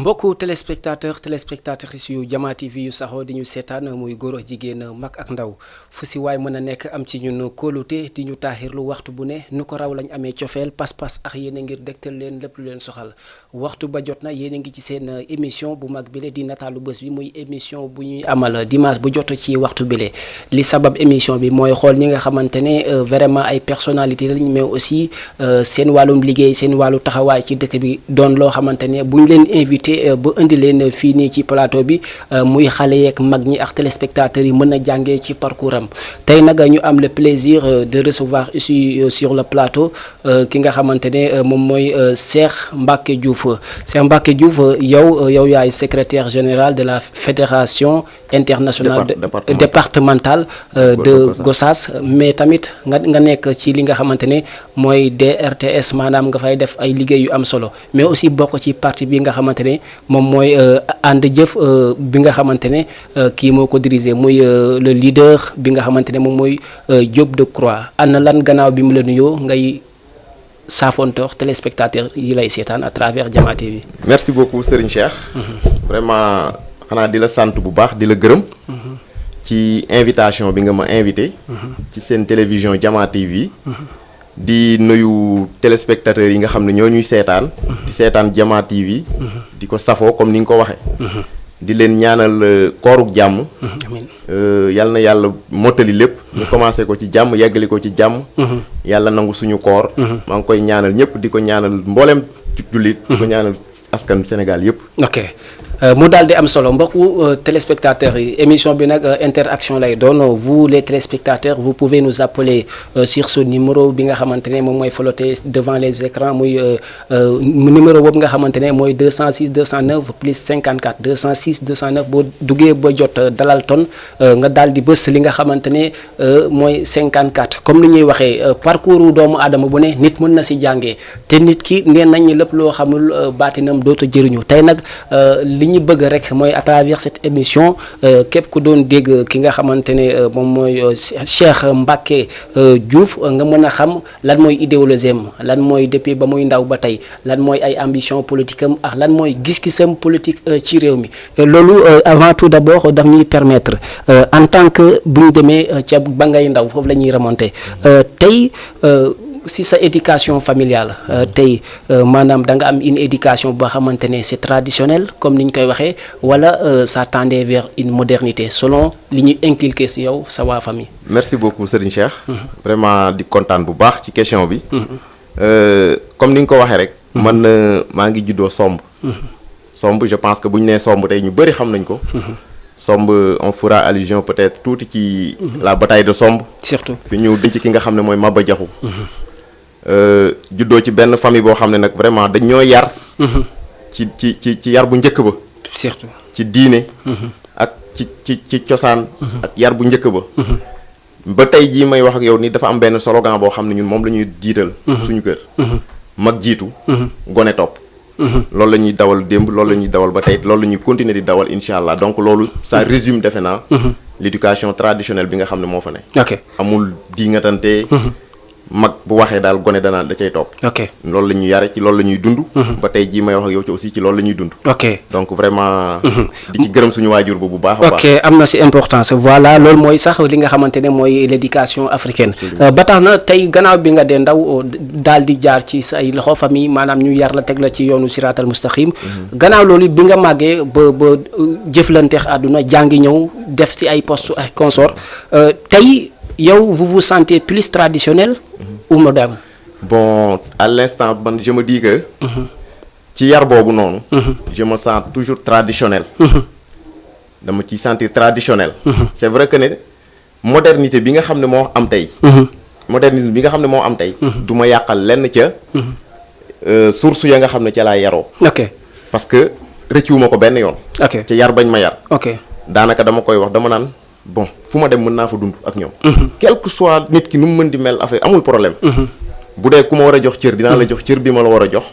mbokku téléspectatrices yu Jama TV yu saxoo di ñu seetaan muy góor ak jigéen mag ak ndaw fu si waay mën a nekk am ci ñun kóolute di ñu taaxirlu waxtu bu ne nu ko raw lañ amee cofeel pas-pas ak yéen a ngir dégtal leen lépp lu leen soxal waxtu ba jot na yéen a ngi ci seen émission bu mag bile di nataalu bés bi muy émission bu ñuy amal dimanche bu jot ci waxtu bile li sabab émission bi mooy xool ñi nga xamante ne vraiment ay personnalité lañ mais aussi seen wàllum liggéey seen wàllu taxawaay ci dëkk bi doon loo xamante ne buñ leen invité ba indi leen fii nii ci plateau bi muy xale yeeg mag ñi ak téléspectateurs yi mën a jàngee ci parcours am tey nag ñu am le plaisir de recevoir ici sur le plateau ki nga xamante ne moom mooy Cheikh Mbacké Diouf Cheikh Mbacké Diouf yow yaay secrétaire général de la fédération internationale départementale de Gossas mais tamit nga nekk ci li nga xamante ne mooy DRTS maanaam nga fay def ay liggéey yu am solo mais aussi bokk ci parti bi nga xamante ne moom mooy ànd jëf bi nga xamante ne kii moo ko dirigé muy le leader bi nga xamante ne moom mooy Diop Decroix ana lan gannaaw bi mu la nuyoo ngay saafontoor téléspectateur yi lay seetaan à travers Jama TV. merci beaucoup Serigne Cheikh. vraiment xanaa di la sant bu baax di la gërëm. ci invitation bi nga ma invité. ci seen télévision Jama TV. di nuyu téléspectateurs yi nga xam ne ñoo ñuy seetaan. di seetaan Jama TV. di ko safoo comme ni nga ko waxee. di leen ñaanal kooruk jàmm. yal na yàlla mottali lépp. ñu commencé ko ci jàmm yeggali ko ci jàmm. yàlla nangu suñu koor. maa ngi koy ñaanal ñëpp di ko ñaanal mboolem jullit. di ko ñaanal askan Sénégal yëpp. ok mu daal di am solo mbokku téléspectateurs yi émission bi nag interaction lay doon vous les téléspectateurs vous pouvez nous appeler sur ce numéro bi nga xamante ne moom mooy flotter devant les écrans muy numéro boobu nga xamante ne mooy 206 209 plus 54 206 209 boo duggee ba jot dalal ton nga daal di bës li nga xamante ne mooy 54 comme ni ñuy waxee parcours doomu aadama bu ne nit mën na si jàngee te nit ki nee nañ lépp loo xamul baatinam dootu jëriñu tey nag li ñu bëgg rek mooy à travers cette émission képp ku doon dégg ki nga xamante ne moom mooy Cheikh Mbacké Diouf nga mën a xam lan mooy idéologie am lan mooy depuis ba muy ndaw ba tey lan mooy ay ambition politique am ak lan mooy gis-gisam politique ci réew mi loolu avant tout d'abord daf ñuy permettre en tant que bu ñu demee ca ba ngay ndaw foofu la ñuy remonter tey si sa éducation familiale tey maanaam da nga am une éducation boo xamante ne c'est traditionnel comme ni ñu koy waxee wala ça tendait vers une modernité selon li ñuy inculquer si yow sa waa famille. merci beaucoup Serigne Cheikh. vraiment di kontaan bu baax ci question bi. comme ni nga ko waxee rek. man maa ngi juddoo Somb. Somb je pense que bu ñu nee Somb tey ñu bëri xam nañ ko. Somb on fera allusion peut-être tuuti ci la bataille de Somb. surtout fi ñu denc ki nga xam ne mooy Maba Diakhou. juddoo ci benn famille boo xam ne nag vraiment dañ ñoo yar. ci yar bu njëkk ba. surtout ci diine. ak ci cosaan. ak yar bu njëkk ba. ba tey jii may wax ak yow ni dafa am benn slogan boo xam ne ñun moom la ñuy jiital. suñu kër. mag jiitu. gone topp. loolu la ñuy dawal démb loolu la ñuy dawal ba tey loolu la ñuy continuer di dawal incha allah donc loolu ça résume defe naa. l'éducation traditionnelle bi nga xam ne moo fa ne. ok amul diingatante. mag bu waxee daal gone da cay topp. ok loolu la ñuy yare ci loolu la ñuy dund. ba tey jii may wax ak yow ci aussi ci loolu la ñuy dund. ok donc vraiment. di ci gërëm suñu waajur bu baax a baax. ok am na si importance voilà loolu mooy sax li nga xamante ne mooy l'éducation africaine. ba tax na tey gannaaw bi nga dee ndaw daal di jaar ci say loxo famille maanaam ñu yar la teg la ci yoonu siraatal mustaqim gannaaw loolu bi nga màggee ba jëflanteex àdduna jàngi ñëw def ci ay poste ay consort tey yow vous vous sentez plus traditionnel ou moderne? bon à l'instant man je me dis que. ci yar boobu noonu. je me sens toujours traditionnel. dama ciy sentir traditionnel. c'est vrai que ne modernité bi nga xam ne moo am tey. modernisme bi nga xam ne moo am tey. du ma yàqal lenn ca. source ya nga xam ne ca laa yaroo. ok parce que rëccuwuma ko benn yoon. ok ca yar bañ ma yar. ok daanaka dama koy wax dama naan bon fu ma dem mën naa fa dund ak ñoom. quel que soit nit ki nu mu mën di mel affaire amul problème. bu dee ku ma war a jox cër dinaa la jox cër bi ma la war a jox.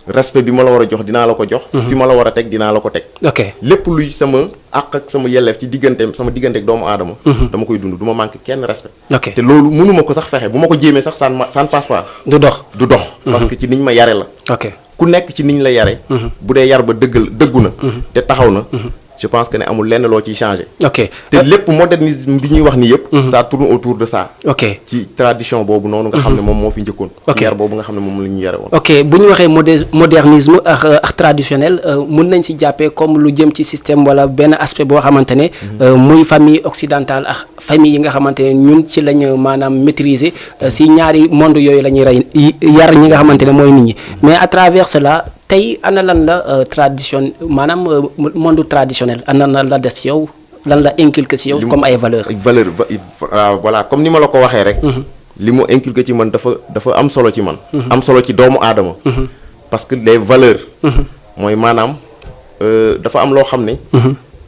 respect bi ma la war a jox dinaa la ko jox. fi ma la war a teg dinaa la ko teg. ok lépp luy sama àq ak sama yelleef ci sama diggante ak doomu aadama. dama koy dund du ma manqué kenn respect. ok te loolu mënuma ko sax fexe bu ma ko jéemee sax ça ne passe pas. du dox. parce que ci niñ ma yare la. ok ku nekk ci niñ la yare bu dee yar ba dëggu na. te taxaw na. je pense que ne amul lenn loo ciy changé. ok te lépp modernisme bi ñuy wax ni yëpp. ça tourne autour de ça. ok ci tradition boobu noonu nga xam ne moom moo fi njëkkoon. ok yar boobu nga xam ne moom la ñu yare woon. ok bu ñu waxee modernisme ak traditionnel mun nañ si jàppee comme lu jëm ci système wala benn aspect boo xamante ne. muy famille occidentale ak famille yi nga xamante ne ñun ci lañ maanaam maîtriser si ñaari monde yooyu la ñuy yar ñi nga xamante ne mooy nit ñi mais à travers cela. tey ana lan la tradition maanaam monde traditionnel ana lan la des ci yow lan la inculqué ci yow comme ay valeurs. voilà comme ni ma la ko waxee rek. li mu inculqué ci man dafa am solo ci man. am solo ci doomu aadama. parce que les valeurs. mooy maanaam dafa am loo xam ne.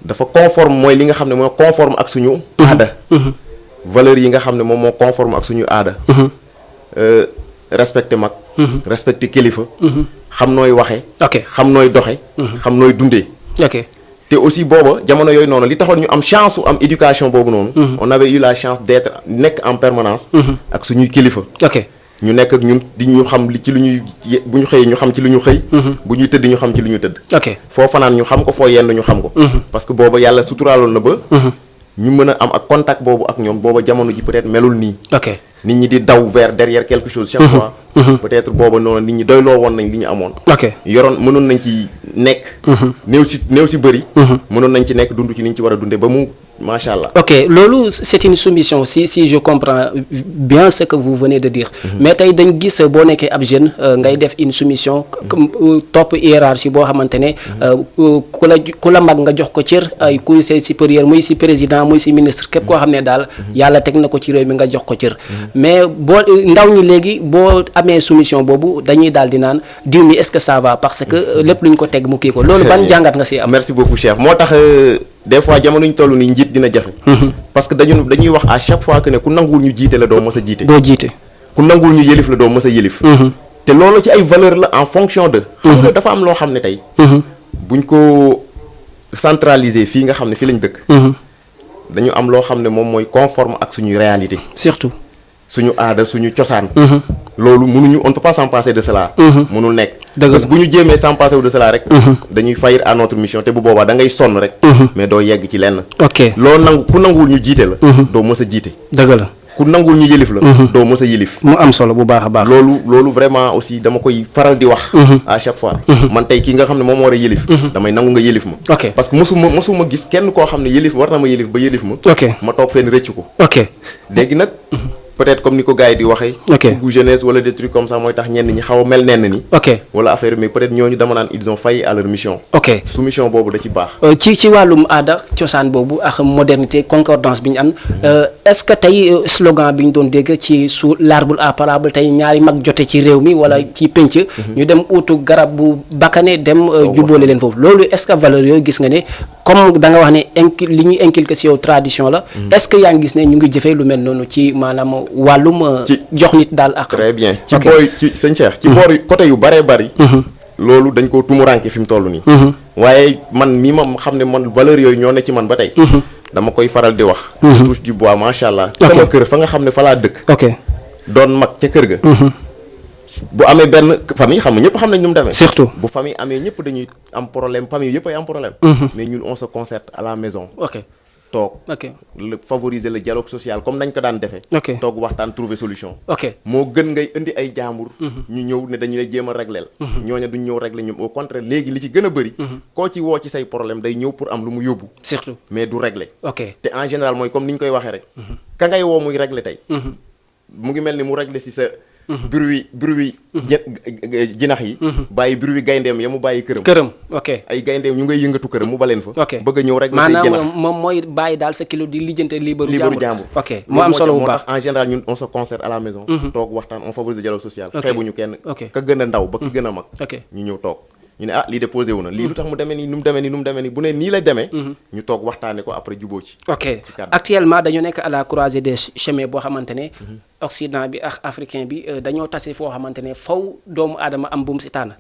dafa conforme mooy li nga xam ne mooy conforme ak suñu aada. valeurs yi nga xam ne moom moo conforme ak suñu aada. respecté mag. respecté kilifa. xam nooy waxee. ok xam nooy doxe xam nooy dundee. ok te aussi booba jamono yooyu noonu li taxoon ñu am chance su am éducation boobu noonu. on avait eu la chance d'être nekk en permanence. ak suñuy kilifa. ok ñu nekk ak ñun di ñu xam li ci lu ñuy bu ñu xëyee ñu xam ci lu ñu xëy. bu ñuy tëdd ñu xam ci lu ñu tëdd. ok foo fanaan ñu xam ko foo yenn ñu xam ko. parce que booba yàlla suturaaloon na ba. ñu mën a am ak contact boobu ak ñoom booba jamono ji peut-être melul nii. ok nit ñi di daw vers derrière quelque chose chaque fois. peut-être booba noonu nit ñi doyloo woon nañ li ñu amoon. ok yoroon mënoon nañ ci nekk. néew si bëri. mënoon nañ ci nekk dund ci ni ñu ci war a dundee ba mu macha allah. ok loolu c'est une soumission si je comprends bien ce que vous venez de dire. mais tey dañ gis boo nekkee ab jeune ngay def une soumission topp hiérarchie boo xamante ne ku la mag nga jox ko cër ay kuy say supérieur muy si président muy si ministre képp koo xam ne daal yàlla teg na ko ci réew mi nga jox ko cër. mais boo ndaw ñi léegi boo amee soumission boobu dañuy daal di naan diw mi est-ce que ça va parce que lépp lu ñu ko teg mu kii ko loolu ban jàngat nga si am. merci beaucoup Cheikh moo tax des fois jamono ñu toll nii njiit dina jafe. parce que dañuy wax à chaque fois que ne ku nanguwul ñu jiite la doo mës a jiite. doo jiite ku nanguwul ñu yëlif la doo mës a yëlif. te loolu ci ay valeur la en fonction de. xam nga dafa am loo xam ne tey. buñ ko centraliser fii nga xam ne fii lañ dëkk. dañu am loo xam ne moom mooy conforme ak suñuy réalité. surtout suñu aada suñu cosaan. loolu mënuñu on ne peut pas s'en passer de cela. mënul nekk. parce que bu ñu jéemee s'en passer de cela rek. dañuy faillir à notre mission te bu boobaa da ngay sonn rek. mais doo yegg ci lenn. ok loo ku nanguwul ñu jiite la. doo mës a jiite. dëgg la ku nanguwul ñu yëlif la. doo mës a yëlif. mu am solo bu baax a baax. loolu vraiment aussi dama koy faral di wax. à chaque fois. man tey kii nga xam ne moom war a yëlif. damay nangu nga yëlif ma. ok parce que mosuma gis kenn koo xam ne yëlif war na ma yëlif ba yëlif ma. ok ma toog fenn rëcc ko. ok léegi nag. peut-être comme ni ko gars yi di waxee. ok fougue jeunesse wala des trucs comme ça mooy tax ñenn ñi xaw a mel nenn ni. ok wala affaire mais peut-être ñooñu dama naan ils ont failli à leur mission. ok su mission boobu da ci baax. ci wàllum aada cosaan boobu ak modernité concordance bi ñu am est-ce que tey slogan bi ñu doon dégg ci sous l'arbre à parable tey ñaari mag jote ci réew mi wala ci penc. ñu dem utu garab bu bakkane dem jubboole leen foofu loolu est-ce que valeur yooyu gis nga ne comme da nga wax ne li ñuy inculquer ci yow tradition la. est-ce que yaa ngi gis ne ñu ngi jëfee lu mel noonu ci maanaam. wàllum jox nit daal ak. très bien ci booy ci sëñ Cheikh. ci boor côté yu bëree bëri. loolu dañ ko tumuranke fi mu toll nii. waaye man mii ma xam ne man valeur yooyu ñoo ne ci man ba tey. dama koy faral di wax. touche du bois macha allah. sama kër fa nga xam ne fa laa dëkk. ok doon mag ca kër ga. bu amee benn famille xam nga ñëpp xam nañ nu mu demee. surtout bu famille amee ñëpp dañuy am problème famille yëpp ay am problème. mais ñun on se concerte à la maison. ok. toog favoriser le dialogue social comme nañ ko daan defee. toog waxtaan trouver solution. moo gën ngay indi ay jaambur. ñu ñëw ne dañu lay jéem a régleel. ñooña duñ ñëw régler ñoom au contraire léegi li ci gën a bëri. koo ci woo ci say problème day ñëw pour am lu mu yóbbu. surtout mais du régler. te en général mooy comme ni ñu koy waxee rek. ka ngay woo muy régler tey. mu ngi mel ni mu régler si sa. bruit jinax yi. bàyyi bruit gayndeem ya mu bàyyi këram. ok ay gayndeem ñu ngay yëngatu këram mu baleen fa. bëgg a ñëw rek. maanaam moom mooy bàyyi daal sa kilo di lijjante liibaru jàmbur. ok mu am solo bu baax moo tax en général ñun on se concerte à la maison. toog waxtaan on favorise le dialogue social. xeebuñu kenn. ka gën a ndaw ba ki gën a mag. ñu ñëw toog ñu ne ah lii de posé wu na lii lu tax mu demee nii nu mu demee nii nu mu demee nii bu ne nii la demee ñu toog waxtaane ko après jubóo ci ok actuellement dañu nekk à la croisée des chemins boo xamante ne Occident bi ak africain bi dañoo tase foo xamante ne faw doomu aadama am bu mu si tànn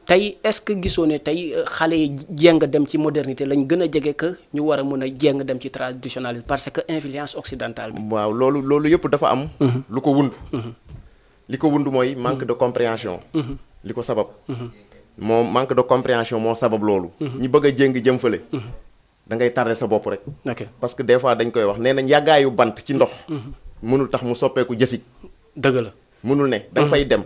tey est-ce que gisoo ne tey xale yi jéng dem ci modernité lañ gën a jege que ñu war a mën a jéng dem ci traditionnalisme parce que influence occidentale bi waaw loolu yëpp dafa am lu ko wund li ko wund mooy manque de compréhension li ko sabab moom manque de compréhension moo sabab loolu ñi bëgg a jéng jëm fële da ngay tardé sa bopp rek parce que des fois dañ koy wax nee nañ yàggaayu bant ci ndox mënul tax mu soppeeku jësig dëgg la mënul ne da nga fay dem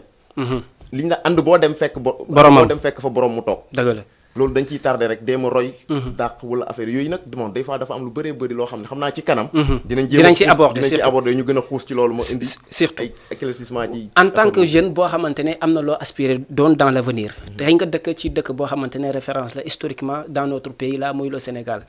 liñ la ànd boo dem fekk boromam boo dem fekk fa borom mu toog dëgg la loolu dañ ciy tardé rek déema roy dàq wala affaire yooyu nag moom des fois dafa am lu bëree bëri loo xam ne xam naa ci kanam dinañ ci aborder ñu gën a xuus ci loolu moo indi surtout ay éclaircissement ci en tant que jeune boo xamante ne am na loo aspiré doon dans l'avenir tey nga dëkk ci dëkk boo xamante ne référence la historiquement dans notre pays là muy le Sénégal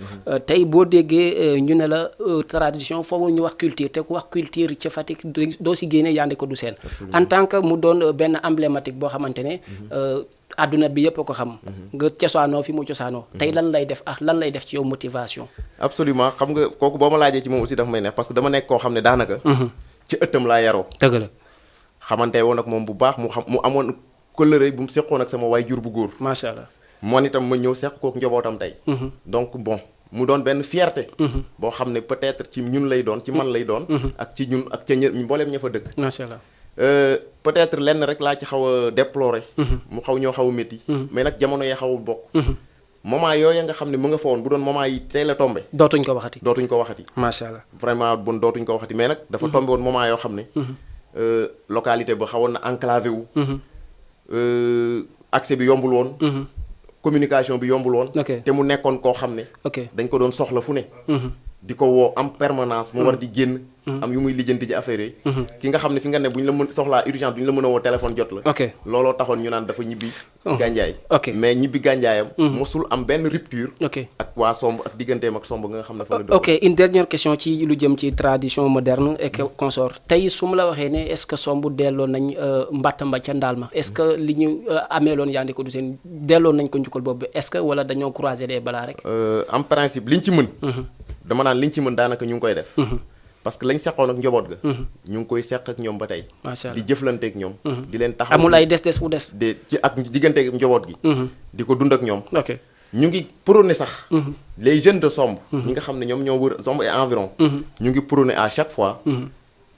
tey boo déggee ñu ne la tradition foofu ñu wax culture te ku wax culture ca Fatick doo si génne yaande ko du seen en tant que mu doon benn emblématique boo xamante ne àdduna bi yëpp ko xam nga cosaanoo fi mu cosaanoo tey lan lay def ak lan lay def ci yow motivation absolument xam nga kooku boo ma laajee ci moom aussi dafa may neex parce que dama nekk koo xam ne daanaka ci ëttam laa yaroo dëgg la xamante woon ak moom bu baax mu amoon kóllëre bu mu seqoon ak sama waay jur bu góor macha allah moom itam ma ñëw seq kook njabootam tey donc bon mu doon benn fierté boo xam ne peut-être ci ñun lay doon ci man lay doon ak ci ñun ak ca mbooleem ña fa dëkk macha allah peut-être lenn rek laa ci xaw a déplorer mu xaw ñoo xaw a métti mais nag jamono yee xawul bokk moment yooya nga xam ne mu nga fa woon bu doon moment yi tey la tombé dootuñ ko waxati macha allah vraiment bon dootuñ ko waxati mais nag dafa tombé woon moment yoo xam ne localité ba xawoon na enclavé wu accès bi yombul woon communication bi yombul woon te mu nekkoon koo xam ne dañ ko doon soxla fu ne di ko woo am permanence mu war di génn am yu muy lijjanti ci affaire yi ki nga xam ne fi nga ne bu ñu la mën soxlaa urgence du ñu la mën a woo téléphone jot la looloo taxoon ñu naan dafa ñibbi gànjaay mais ñibbi gànjaayam mosul am benn rupture ak waa Somb ak digganteem ak Somb nga xam ne fa la ok une dernière question ci lu jëm ci tradition moderne et consort tey su ma la waxee ne est-ce que Somb delloo nañ mbattamba ca ndaal ma est-ce que li ñu ameeloon yaa ndi ko du seen delloo nañ ko njukkal boobu est-ce que wala dañoo croiser des balaa rek en principe liñ ci mën dama naan liñ ci mën daanaka ñu ngi koy def parce que lañ seqoon ak njaboot ga ñu ngi koy seq ak ñoom ba tey di jëflante ak ñoom di leen taxaw amul ay des bu des ci ak diggante ak njaboot gi di ko dund ak ñoom ñu ngi prôné sax les jeunes de Somb ñi nga xam ne ñoom ñoo wër Somb et environ ñu ngi prôné à chaque fois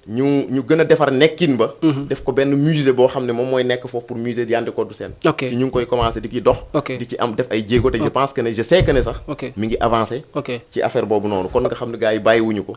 ñu gën a defar nekkin ba def ko benn musée boo xam ne moom mooy nekk foofu pour musée Yandé Codou Sène ci ñu ngi koy commencé di ki dox di ci am def ay jéego te je pense que ne je sais que ne sax mi ngi avancé ci affaire boobu noonu kon nga xam ne gars yi bàyyiwuñu ko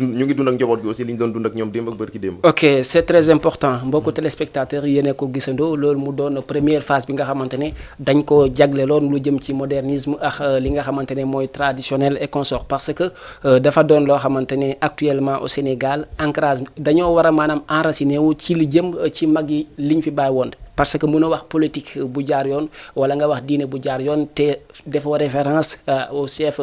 ñu ngi dund ak njaboot gi aussi li ñu doon dund ak ñoom démb ak bërki démb ok c'est très important mbokku téléspectateurs yéene ko gisandoo loolu mu doon première phase bi nga xamante ne dañ ko jagleloon lu jëm ci modernisme ak li nga xamante ne mooy traditionnel et consort parce que dafa doon loo xamante ne actuellement au Sénégal ancrage dañoo war a maanaam enraciné wu ci li jëm ci mag yi liñ fi bàyyi woon parce que mën a wax politique bu jaar yoon wala nga wax diine bu jaar yoon te defoo référence au chef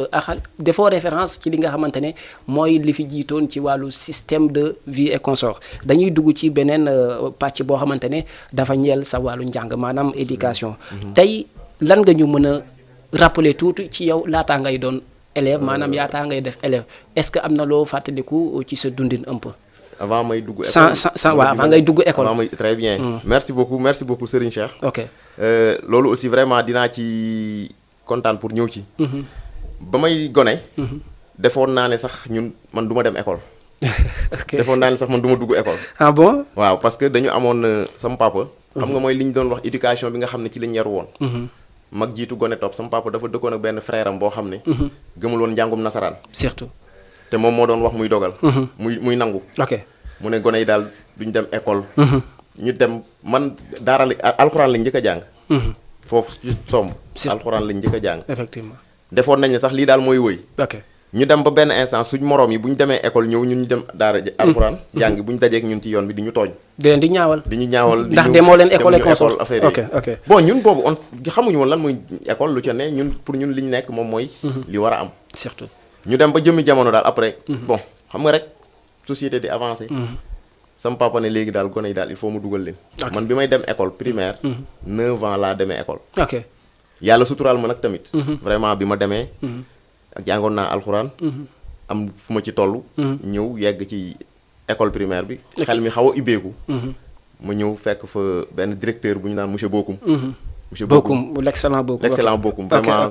defoo référence ci li nga xamante ne mooy li fi jiitoon ci wàllu système de vie et consort dañuy dugg ci beneen pàcc boo xamante ne dafa ñeel sa wàllu njàng maanaam éducation tey lan nga ñu mën a rappeler tuuti ci yow laataa ngay doon élève maanaam yaataa ngay def élève est-ce que am na loo fàttaliku ci sa dundin un peu avant may dugg école waaw avant ngay dugg école très bien merci beaucoup Serigne Cheikh ok loolu aussi vraiment dinaa ci kontaan pour ñëw ci ba may gone defoon naa ne sax man du ma dem école defoon naa ne sax man du ma dugg école ah bon waaw parce que dañu amoon sama papa xam nga mooy li ñu doon wax éducation bi nga xam ne ci lañ yaru woon mag jiitu gone topp sama papa dafa dëkkoon ak benn frère am boo xam ne gëmul woon njàngum nasaraan surtout te moom moo doon wax muy dogal muy nangu mu ne gone yi daal duñ dem école ñu dem man daara alxuraan lañ njëkk a jàng foofu ci Somb alxuraan lañ njëkk a jàng effectivement defoon nañ ne sax lii daal mooy wëy ñu dem ba benn instant suñ moroom yi bu ñu demee école ñëw ñun ñu dem daara alxuraan jàng bu ñu dajeek ñun ci yoon bi di ñu tooñ di ñaawal ndax demoo leen école affaire yi bon ñun boobu on xamuñu woon lan mooy école lu ca ne ñun pour ñun li ñu nekk moom mooy li war a am surtout ñu dem ba jëmmi jamono daal après bon xam nga rek société di avancé sama papa ne léegi daal gone yi daal il faut mu dugal leen man bi may dem école primaire 9 ans laa demee école yàlla suturaal ma nag tamit. vraiment bi ma demee. ak jàngoon naa alxuraan. am fu ma ci toll. ñëw yegg ci école primaire bi. xel mi xaw a ibbeeku. ma ñëw fekk fa benn directeur bu ñu naan monsieur Bokoum. monsieur Bokoum l'excellent Bokoum. vraiment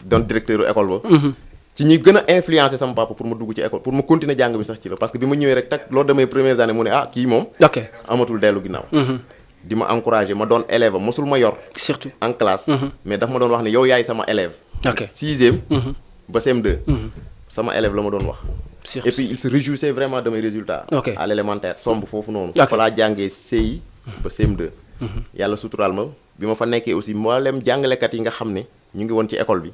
doon directeur école ba. ci ñi gën a influencé sama papa pour ma dugg ci école pour ma continuer jàng bi sax ci la parce que bi ma ñëwee rek tak lors de mes premières années mu ne kii moom. amatul dellu ginnaaw. di ma encouragé ma doon élève am mosul ma yor. surtout en classe. mais daf ma doon wax ne yow yaay sama élève. sixième. ba CM2. sama élève la ma doon wax. et puis il se réjouissait vraiment de mes résultats. à l'élémentaire somb foofu noonu. fa laa jàngee CI ba CM2. yàlla suturaal ma bi ma fa nekkee aussi mboolem jàngalekat yi nga xam ne ñu ngi woon ci école bi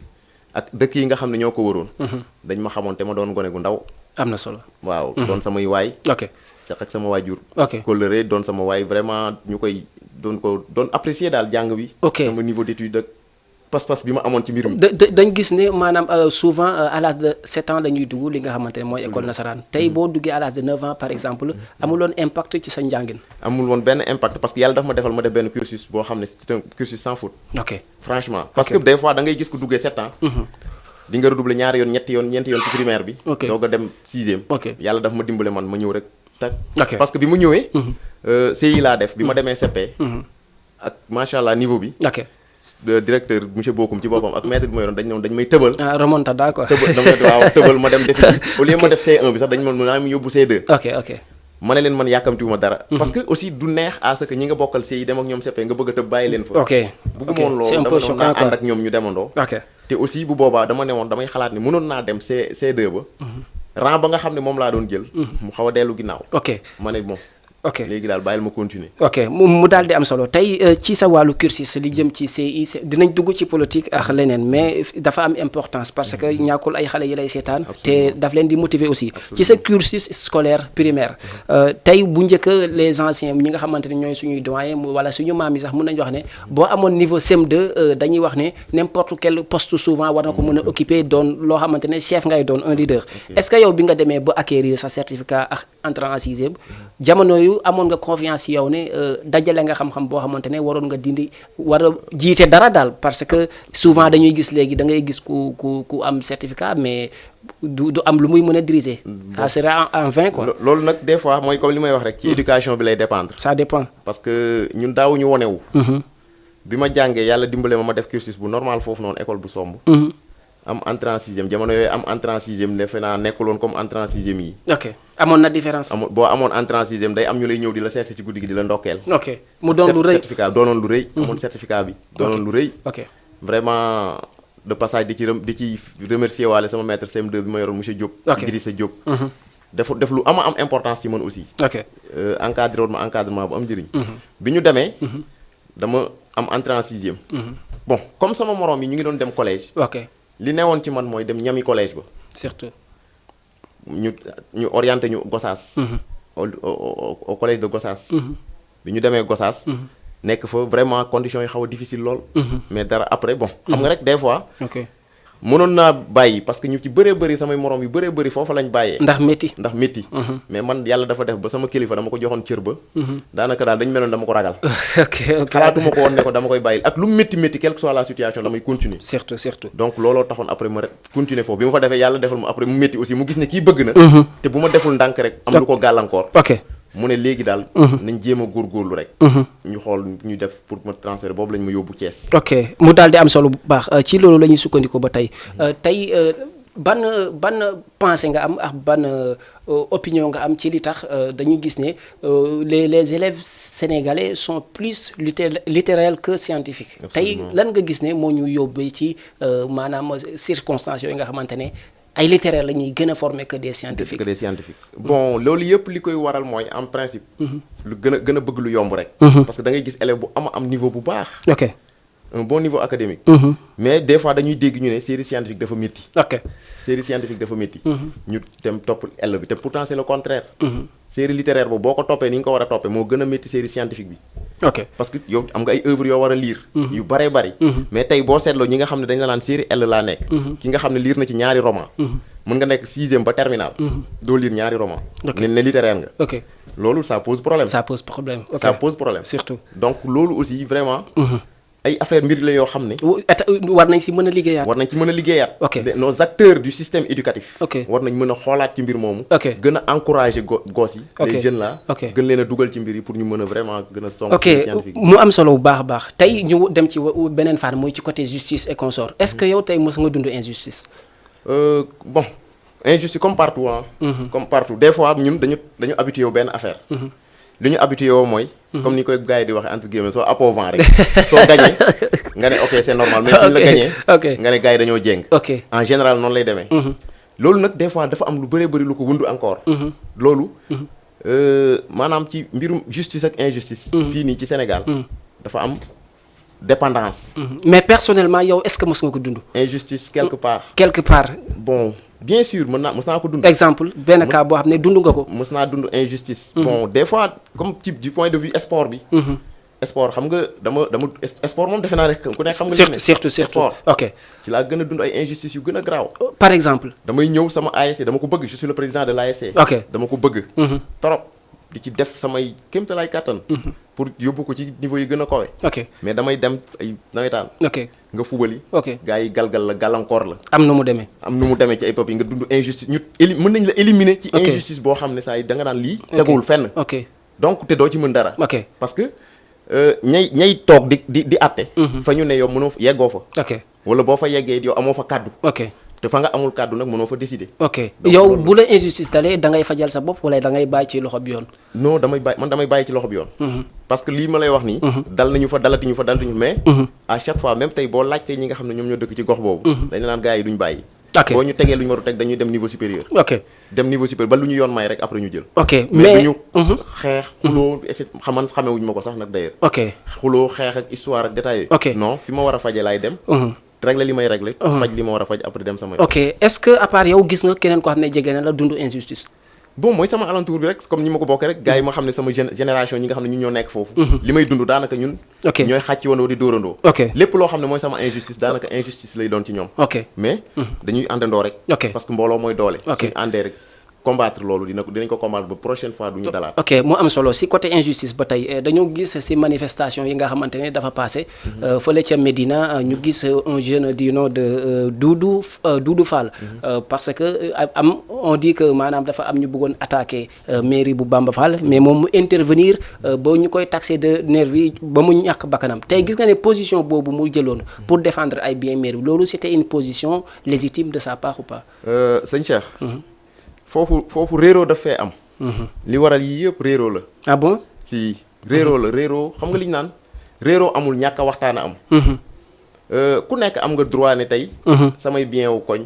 ak dëkk yi nga xam ne ñoo ko waroon. dañ ma xamoon te ma doon gone gu ndaw. am na solo waaw doon samay waay. sax ak sama waajur. kóllëre doon sama waay vraiment ñu koy doon apprécier daal jàng bi. sama niveau d'étude ak pas-pas bi ma amoon ci mbir mi. dañ gis ne maanaam souvent à l'âge de 7 ans dañuy dugg li nga xamante ne mooy école nasaraan tey boo duggee à l'âge de 9 ans par exemple amuloon impact ci sa njàngin. amul woon benn impact parce que yàlla dafa ma defal ma def benn cursus boo xam ne c'est un cursus sans faute. franchement parce que des fois da ngay gis ko duggee 7 ans. di nga redoubler ñaari yoon ñeenti yoon ci primaire bi. doog a dem 6e. yàlla dafa ma dimbale man ma ñëw rek tak parce que bi ma ñëwee. CI laa def bi ma demee CP. ak macha allah niveau bi. directeur monsieur Bokoum ci boppam ak maître bi ma yoroon dañ may tëbal. remontada quoi. tëbal ma dem defi au lieu ma def C1 bi sax dañ ma yóbbu C2. ma ne leen man yàkkamtiwuma dara. parce que aussi du neex à ce que ñi nga bokkal CI dem ak ñoom CP nga bëgg a tëb bàyyi leen fa. bugguma woon loolu dama doon naa ànd ak ñoom ñu demandoo. te aussi bu boobaa dama ne woon damay xalaat ni mënoon naa dem C2 ba. rang ba nga xam ne moom laa doon jël. mu xaw a dellu ginnaaw. ma ne bon. léegi daal bàyyil ma continuer. mu daal di am solo tey ci sa wàllu cursus li jëm ci CI dinañ dugg ci politique ak leneen mais dafa am importance parce que ñàkkul ay xale yi lay seetaan te daf leen di motiver aussi ci sa cursus scolaire primaire tey bu njëkk les anciens ñi nga xamante ne ñooy suñuy doyen wala suñu maam yi sax mën nañu wax ne boo amoon niveau CM2 dañuy wax ne n'importe quel poste souvent war na ko mën a occuper doon loo xamante ne chef ngay doon un leader est-ce que yow bi nga demee ba acquérir sa certificat ak entrant en sixième jamono yu amoon nga confiance ci yow ne dajale nga xam-xam boo xamante ne waroon nga war a jiite dara daal parce que souvent dañuy gis léegi da ngay gis ku am certificat mais du am lu muy mën a diriger. ça sera en vain quoi. loolu nag des fois mooy comme li may wax rek ci éducation bi lay dépendre. ça dépend parce que ñun daawuñu wonewu bi ma jàngee yàlla dimbale ma def cursus bu normal foofu noonu école bu somb. am entrée en sixième jamono yooyu am entrée en sixième defe naa nekkuloon comme entrée en sixième yi. amoon na différence. boo amoon entrée en sixième day am ñu lay ñëw di la seet si ci guddi gi di la ndokkeel. mu doon lu rëy certificat doonoon lu rëy. amoon certificat bi doonoon lu rëy. vraiment de passage di ci remercier waale sama maître CM2 bi ma yoroon monsieur Diop. Idrissa Diop. def lu am importance ci man aussi. encadré woon ma encadrement bu am njëriñ. bi ñu demee. dama am entrée en sixième. bon comme sama morom yi ñu ngi doon dem collège. li newoon ci man mooy dem ñami collège ba. surtout. ñu orienté ñu Gossas. au collège de Gossas. bi ñu demee Gossas. nekk fa vraiment conditions yi xaw a difficile lool. mais dara après bon. xam nga rek des fois. mënoon naa bàyyi parce que ñu ci bëree bëri samay morom yu bëree bëri foofa lañ bàyyee. ndax métti. mais man yàlla dafa def ba sama kilifa dama ko joxoon cër ba. daanaka daal dañu meloon dama ko ragal. xalaatuma ko woon ne ko dama koy bàyyi ak lu métti quelle que soit la situation damay continuer. surtout. donc looloo taxoon après ma rek continuer foofu bi ma fa defee yàlla defal ma après mu métti aussi mu gis ne kii bëgg na. te bu ma deful ndànk rek am lu ko gàllankoor. mu ne léegi daal. nañ jéem a góorgóorlu rek. ñu xool ñu def pour ma transférer boobu lañ ma yóbbu Thiès. mu daal di am solo bu baax ci loolu la ñuy sukkandiku ba tey ban pensée nga am ak ban opinion nga am ci li tax dañu gis ne les élèves sénégalais sont plus littéraires que scientifiques. tey lan nga gis ne moo ñu yóbbee ci maanaam circonstances yooyu nga xamante ne. ay littéraires la ñuy gën a former que des scientifiques. bon loolu yëpp li koy waral mooy en principe. lu gën a bëgg lu yomb rek. parce que da ngay gis élève bu am niveau bu baax. un bon niveau académique. mais des fois dañuy dégg ñu ne série scientifique dafa métti. série scientifique dafa métti. ñu dem topp L bi te pourtant c'est le contraire. série littéraire boobu boo ko toppee ni nga ko war a toppee moo gën a métti série scientifique bi. parce que yow am nga ay œuvres yoo war a lire. yu baree bari. mais tey boo seetloo ñi nga xam ne dañ la naan série L laa nekk. ki nga xam ne lire na ci ñaari roman. mën nga nekk 6e ba terminal. doo lire ñaari roman. ne littéraire nga. loolu ça pose problème. ça pose problème. ça pose problème surtout. donc loolu aussi vraiment. ay affaire mbir la yoo xam ne. war nañ si mën a liggéeyaat. war nañ ci mën a liggéeyaat. ok nos acteurs du système éducatif. ok war nañ mën a xoolaat ci mbir moomu. ok gën a encourager gosses yi. ok les jeunes là. ok gën leen a dugal ci mbir yi pour ñu mën a vraiment gën a. song ok scientifique mu am solo bu baax a baax tey ñu dem ci beneen fànn muy ci côté justice et consort est-ce que yow tey mës nga dund injustice. Bon injustice comme partout ah. comme partout des fois ñun dañu habitué wu benn affaire. li ñu habitué woo mooy. comme ni koy gars yi di waxee entre guillemets soo appauvant rek. soo gagné nga ne ok c'est normal mais suñ la gagné. nga ne gars yi dañoo jéng. ok en général noonu lay demee. loolu nag des fois dafa am lu bëree bëri lu ko wundu encore. loolu. maanaam ci mbirum justice ak injustice. fii nii ci Sénégal. dafa am dépendance. mais personnellement yow est-ce que mës nga ko dund. injustice quelque part. quelque part. bon bien sûr mës naa ko dund. exemple benn cas boo xam ne dund nga ko. mës naa dund injustice. bon des fois comme type du point de vue sport bi. sport xam nga dama sport moom defe naa ne ku nekk xam nga. surtout sport ok. ci laa gën a dund ay injustice yu gën a graaw. par exemple. damay ñëw sama ASC dama ko bëgg je suis le président de l'ASC. ok dama ko bëgg. trop di ci def samay kéemtalaay kàttan. pour yóbbu ko ci niveau yi gën a kawe. ok mais damay dem ay nawetaan. ok nga fubali. ok gars yi galgal la gàllankoor la. am nu mu demee. ci ay pop yi nga dund injustice ñu mën nañ la éliminer. ci injustice boo xam ne saa yi da nga naan lii. teguwul fenn. ok donc te doo ci mën dara. ok parce que ñay toog di àtte. fa ñu ne yow mënoo yeggoo fa. ok wala boo fa yeggee yow amoo fa kàddu. ok te fa nga amul kàddu nag mënoo fa décider. ok yow bu la injustice dalee da ngay fajal sa bopp wala da ngay bàyyi ci loxo bi yoon. non damay bàyyi ci loxo bi yoon. parce que lii ma lay wax nii. dal nañu fa dalatiñu fa mais. à chaque fois même tey boo laajtee ñi nga xam ne ñoom ñoo dëkk ci gox boobu. dañu naan gars yi duñ bàyyi. ok boo ñu tegee lu ñu war a teg dañuy dem niveau supérieur. ok dem niveau supérieur ba lu ñu yoon may rek après ñu jël. ok mais du ñu xeex xuloo et cetera xamewuñu ma ko sax nag d'ailleurs. ok xuloo xeex ak histoire ak détails yooyu. ok non fi ma war a faje laay dem. régler li may régler. faj li ma war a faj après dem sama. ok est-ce que à part yow gis nga keneen koo xam ne jege na la dund injustice. bon mooy sama alentour bi rek comme ni ma ko bokkee rek gars yi ma xam ne sama génération ñi nga xam ne ñun ñoo nekk foofu. li may dund daanaka ñun. ok ñooy xàcc wandoo di dóorandoo. ok lépp loo xam ne mooy sama injustice daanaka injustice lay doon ci ñoom. ok mais dañuy àndandoo rek. ok parce que mbooloo mooy doole. ok suñu àndee rek combattre loolu dinañ ko combattre ba prochaine fois du ñu dalaat. ok mu am solo si côté injustice ba tey dañoo gis si manifestation yi nga xamante ne dafa passé fële ca Médina ñu gis un jeune du nom de Doudou Fall. parce que on dit que maanaam dafa am ñu bëggoon attaquer mairie bu Bamba Fall mais moom mu intervenir ba ñu koy taxé de nervi ba mu ñàkk bakkanam tey gis nga ne position boobu mu jëloon pour défendre ay biens mairie loolu c'était une position légitime de sa part ou pas. sëñ Cheikh. foofu réeroo daf fee am. li waral yii yëpp réeroo la. ah bon si réeroo la réeroo xam nga li ñu naan réeroo amul ñàkk a waxtaan a am. ku nekk am nga droit ne tey. samay bien wu koñ.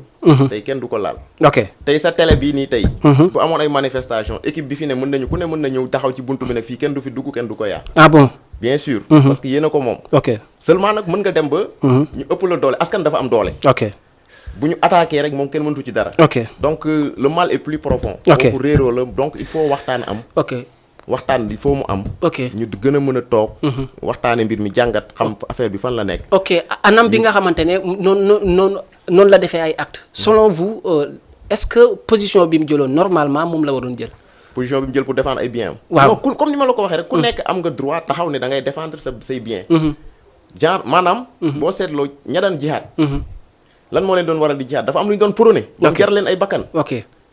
tey kenn du ko laal. ok tey sa télé bii nii tey. bu amoon ay manifestation équipe bi fi ne ku ne mën na ñëw taxaw ci buntu bi nag fii kenn du fi dugg kenn du ko yàq. ah bon bien sûr. parce que yéen a ko moom. ok seulement nag mën nga dem ba. ñu ëpp la doole askan dafa am doole. ok bu ñu attaqué rek moom kenn mëntu ci dara. ok donc le mal est plus profond. ok foofu réeroo la donc il faut waxtaan am. ok waxtaan il faut mu am. ok ñu gën a mën a toog. waxtaane mbir mi jàngat xam affaire bi fan la nekk. ok anam bi nga xamante ne noonu la defee ay actes selon vous est-ce que position bi mu jëloon normalement moom la waroon jël. position bi mu jël pour défendre ay biens. waaw non comme ni ma la ko waxee rek. ku nekk am nga droit taxaw ne da ngay défendre say biens. genre maanaam. boo seetloo ña daan jihaad. lan moo leen doon waral di jihaad dafa am lu ñu doon prôné. ba mu jar leen ay bakkan. ok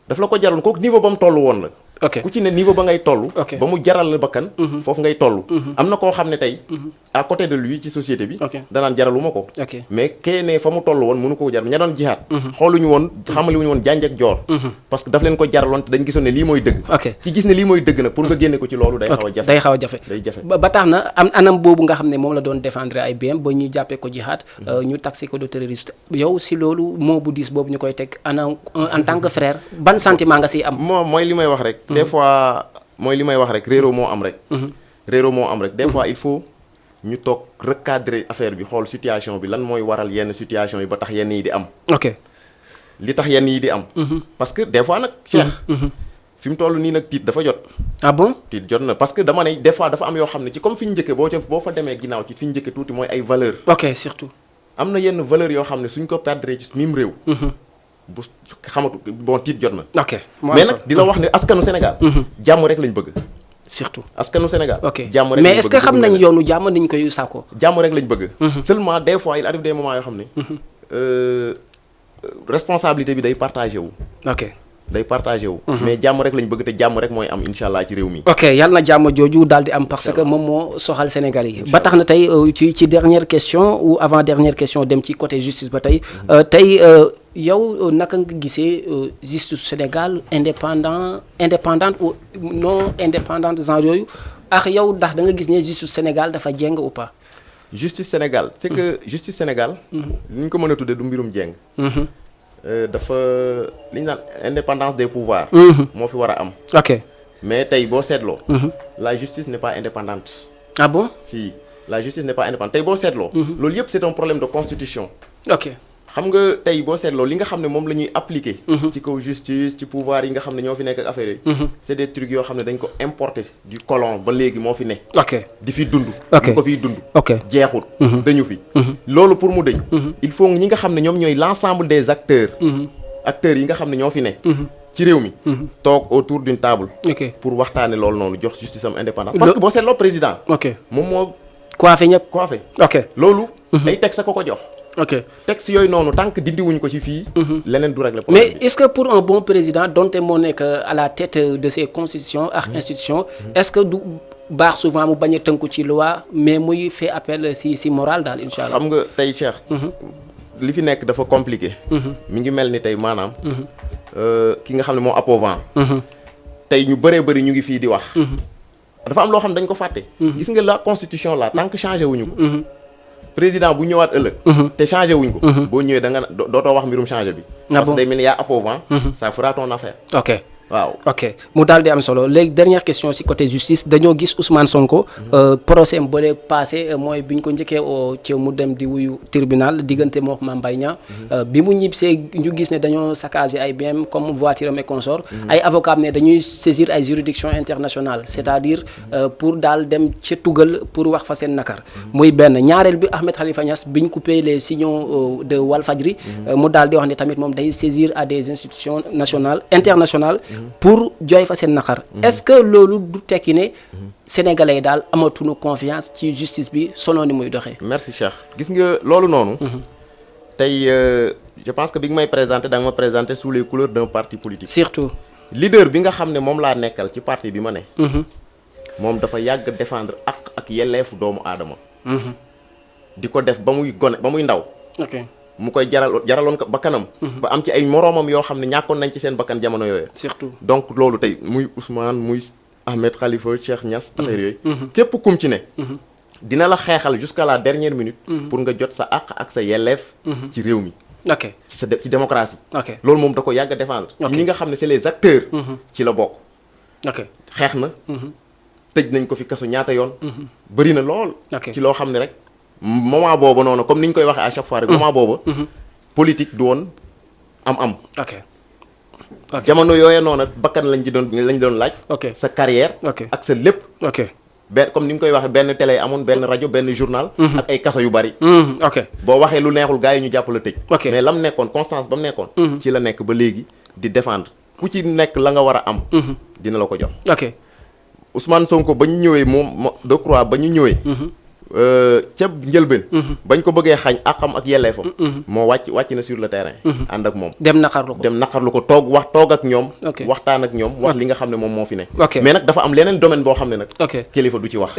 daf la ko jaraloon kooku niveau ba mu toll woon la. ok ku ci ne niveau ba ngay toll. ok ba mu jaral la bakkan. foofu ngay toll. am na koo xam ne tey. à côté de lui ci société bi. danaan jaraluma ko. ok mais kee ne fa mu toll woon mënu ko jar ña doon jihaad. xooluñu woon xamaluñu woon janj ak joor. parce que daf leen ko jaraloon te dañ gisoon ne lii mooy dëgg. ok ki gis ne lii mooy dëgg nag pour nga génne ko ci loolu. day xaw a jafe day jafe. ba tax na am anam boobu nga xam ne moom la doon défendre ay biens ba ñuy jàppee ko jihaad. ñu taxé ko de terroriste. yow si loolu moo bu diis boobu ñu koy teg en tant que frère ban sentiment nga siy am. mooy li may wax rek. des fois mooy li may wax rek réeroo moo am rek. réeroo moo am rek des fois il faut ñu toog recadrer affaire bi xool situation bi lan mooy waral yenn situation yi ba tax yenn yi di am. ok li tax yenn yi di am. parce que des fois nag. Cheikh fi mu toll nii nag tiit dafa jot. ah bon tiit jot na parce que dama ne des fois dafa am yoo xam ne ci comme fi ñu njëkkee boo fa demee ginnaaw ci fi ñu njëkkee tuuti mooy ay valeur. ok surtout. am na yenn valeur yoo xam ne suñ ko perdre ci mim réew. bu xamatu bon tiit jot na. ok mais nag di la wax ne askanu Sénégal. jàmm rek lañ bëgg. surtout askanu Sénégal. ok jàmm rek mais lañ est-ce que bëgg, xam bëgguñu nañ leneen. yoonu jàmm niñ koy sàkkoo. jàmm rek lañ bëgg. seulement des fois il arrive des moments yoo xam ne. responsabilité bi day partagé wu. ok day partagé wu. mais jàmm rek lañ bëgg te jàmm rek mooy am incha allah ci réew mi. ok yàlla na jàmm jooju daal di am parce que moom moo soxal Sénégal yi ba tax na tey ci dernière question ou avant dernière question dem ci côté justice ba tey tey yow naka nga gisee justice Sénégal indépendante ou non indépendante genre yooyu ak yow ndax da nga gis ne justice Sénégal dafa jéng ou pas. justice Sénégal c'est que justice Sénégal. li ñu ko mën a tuddee du mbirum jéng. dafa li ñu naan indépendance des pouvoirs. moo fi war a am. ok mais tey boo seetloo. la justice n'est pas indépendante. ah bon. si la justice n'est pas indépendante tey boo seetloo. loolu yëpp c'est un problème de constitution. ok xam nga tey boo seetloo li nga xam ne moom la ñuy appliquer. ci kaw justice ci pouvoir yi nga xam ne ñoo fi nekk ak affaire yi. c'est des trucs yoo xam ne dañ ko importer du colon ba léegi moo fi ne. ok di fi dund. ok ñu ko fiy dund. ok jeexul. dañu fi. loolu pour mu dëñ. il faut ñi nga xam ne ñoom ñooy l'ensemble des acteurs. acteurs yi nga xam ne ñoo fi ne. ci réew mi. toog autour d'une table. ok pour waxtaane loolu noonu jox justice am indépendance. parce que boo seetloo président. ok moom moo coiffé ñëpp. coiffé. ok loolu. ay texte ko ko jox. ok texte yooyu noonu tant que dindi wuñ ko ci fii. leneen du régler mais problème bi. est-ce que pour un bon président donte moo nekk à la tête de ces constitutions ak institutions est-ce que du baax souvent mu bañ a tënku ci loi mais muy fait appel si morale daal incha allah. xam nga tey Cheikh. li fi nekk dafa compliqué. mi ngi mel ni tey maanaam. ki nga xam ne moo appauvant. tey ñu bëree bëri ñu ngi fii di wax. dafa am loo xam ne dañ ko fàtte. gis nga la constitution là tant que changé wuñu ko. président bu ñëwaat ëllëg. te changé wuñ ko. boo ñëwee da nga dootoo wax mbirum changé bi. parce que day mel ni yaa appauvant. ça fera ton affaire. ok waaw. ok mu daal di am solo léegi dernière question ci côté justice dañoo gis Ousmane Sonko. procès am bële passé mooy bi ñu ko njëkkee oo ci mu dem di wuyu tribunal diggante moo Mame Mbaye Niang bi mu ñibbisee ñu gis ne dañoo saccager ay biens comme voiture am et consort ay avocats ne dañuy saisir ay juridictions internationales c'est-à-dire pour daal dem ca tugal pour wax fa seen nakar. muy benn ñaareel bi Ahmed Khalifa Niass bi ñu coupé les signaux de Walfadjri mu daal di wax ne tamit moom day saisir à des institutions nationales internationales. pour jooy fa seen naqar. est-ce que loolu du tekki ne sénégalais yi daal amatuñu confiance ci justice bi selon ni muy doxee. merci Cheikh gis nga loolu noonu. tey je pense que bi nga may présenter da nga ma présenter sous les couleurs d'un parti politique. surtout. leader bi nga xam ne moom laa nekkal ci parti bi ma ne. moom dafa yàgg défendre ak yelleefu doomu aadama. di ko def ba muy gone ba muy ndaw. ok. mu koy jaraloon ko bakkanam. ba am ci ay moroomam yoo xam ne ñàkkoon nañ ci seen bakkan jamono yooyu. surtout donc loolu tey muy Ousmane muy Ahmed Khalifa Cheikh Niass. affaire yooyu. képp kum ci ne. dina la xeexal jusqu'à la dernière minute. pour nga jot sa àq ak sa yelleef. ci réew mi. ok ci démocratie. ok loolu moom da ko yàgg a défendre. ci ñi nga xam ne c'est les acteurs. ci la bokk. ok xeex na. tëj nañ ko fi kaso ñaata yoon. bëri na lool. ci loo xam ne rek. moment boobu noonu comme ni ñu koy waxee à chaque fois rek moment boobu. politique du woon am. ok jamono yooyee noonu bakkan lañ doon laaj. ok sa carrière. ok ak sa lépp. ok benn comme ni ñu koy waxee benn télé amoon benn rajo benn journal. ak ay kaso yu bari. ok boo waxee lu neexul gars yi ñu jàpp la tëj. ok mais lam nekkoon constance ba mu nekkoon. ci la nekk ba léegi di défendre ku ci nekk la nga war a am. dina la ko jox. ok Ousmane Sonko ba ñu ñëwee moom de croix ba ñu ñëwee. ca njëlbeen. bañ ko bëggee xañ àqam ak yelleefam. moo wàcc na sur le terrain. ànd ak moom dem naqarlu ko toog ak ñoom. waxtaan ak ñoom wax li nga xam ne moom moo fi ne. mais nag dafa am leneen domaine boo xam ne nag. kilifa du ci wax.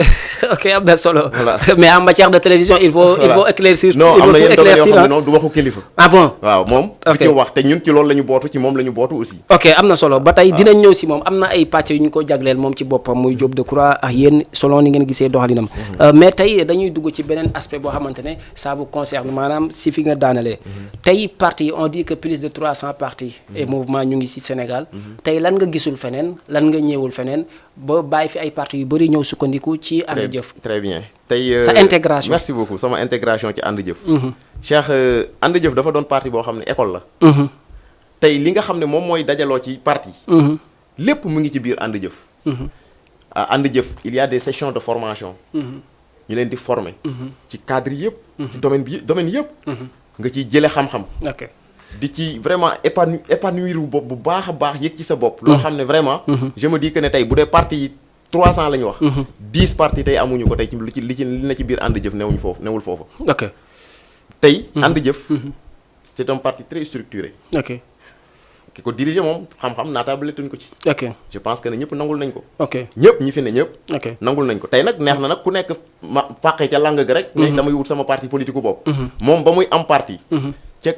ok am na solo. voilà mais en matière de télévision il faut éclaircir. non am na yenn domaine yoo xam ne noonu du waxu kilifa. ah bon waaw moom. du ci wax te ñun ci loolu la ñu bootu ci moom la ñu bootu aussi. ok am na solo ba tey dinañ ñëw si moom am na ay pàcc yu ñu ko jagleel moom ci boppam muy Diop Decroix ak yéen selon ni ngeen gisee doxalinam mais tey dañuy dugg ci beneen aspect boo xamante ne ça vous concerne maanaam si fi nga daanalee tey parti on dit que plus de 300 partis et mouvement ñu ngi ci Sénégal tey lan nga gisul feneen lan nga ñëwul feneen ba bàyyi fi ay partis yu bëri ñëw sukkandiku ci ànd jëf. très bien tey sa intégration merci beaucoup sama intégration ci ànd jëf. Cheikh ànd jëf dafa doon parti boo xam ne école la. tey li nga xam ne moom mooy dajaloo ci parti. lépp mu ngi ci biir ànd jëf. ànd jëf il y a des sessions de formation. ñu leen di former. ci cadre yëpp. ci domaine yëpp. nga ciy jële xam-xam. ok di ci vraiment épanouir bopp bu baax a baax yëg ci sa bopp. loo xam ne vraiment. je me dis que ne tey bu dee parti yi 300 la ñu wax. 10 partis tey amuñu ko tey ci li na ci biir ànd jëf newul foofu. ok tey ànd jëf. c'est un parti très structuré. ok ki ko diriger moom xam-xam naataable tuñ ko ci. ok je pense que ne ñëpp nangul nañ ko. ok ñëpp ñi fi ne ñëpp. ok nangul nañ ko tey nag neex na nag ku nekk fàqee ca lang ga rek. ne damay wut sama parti politique bopp. moom ba muy am parti. ca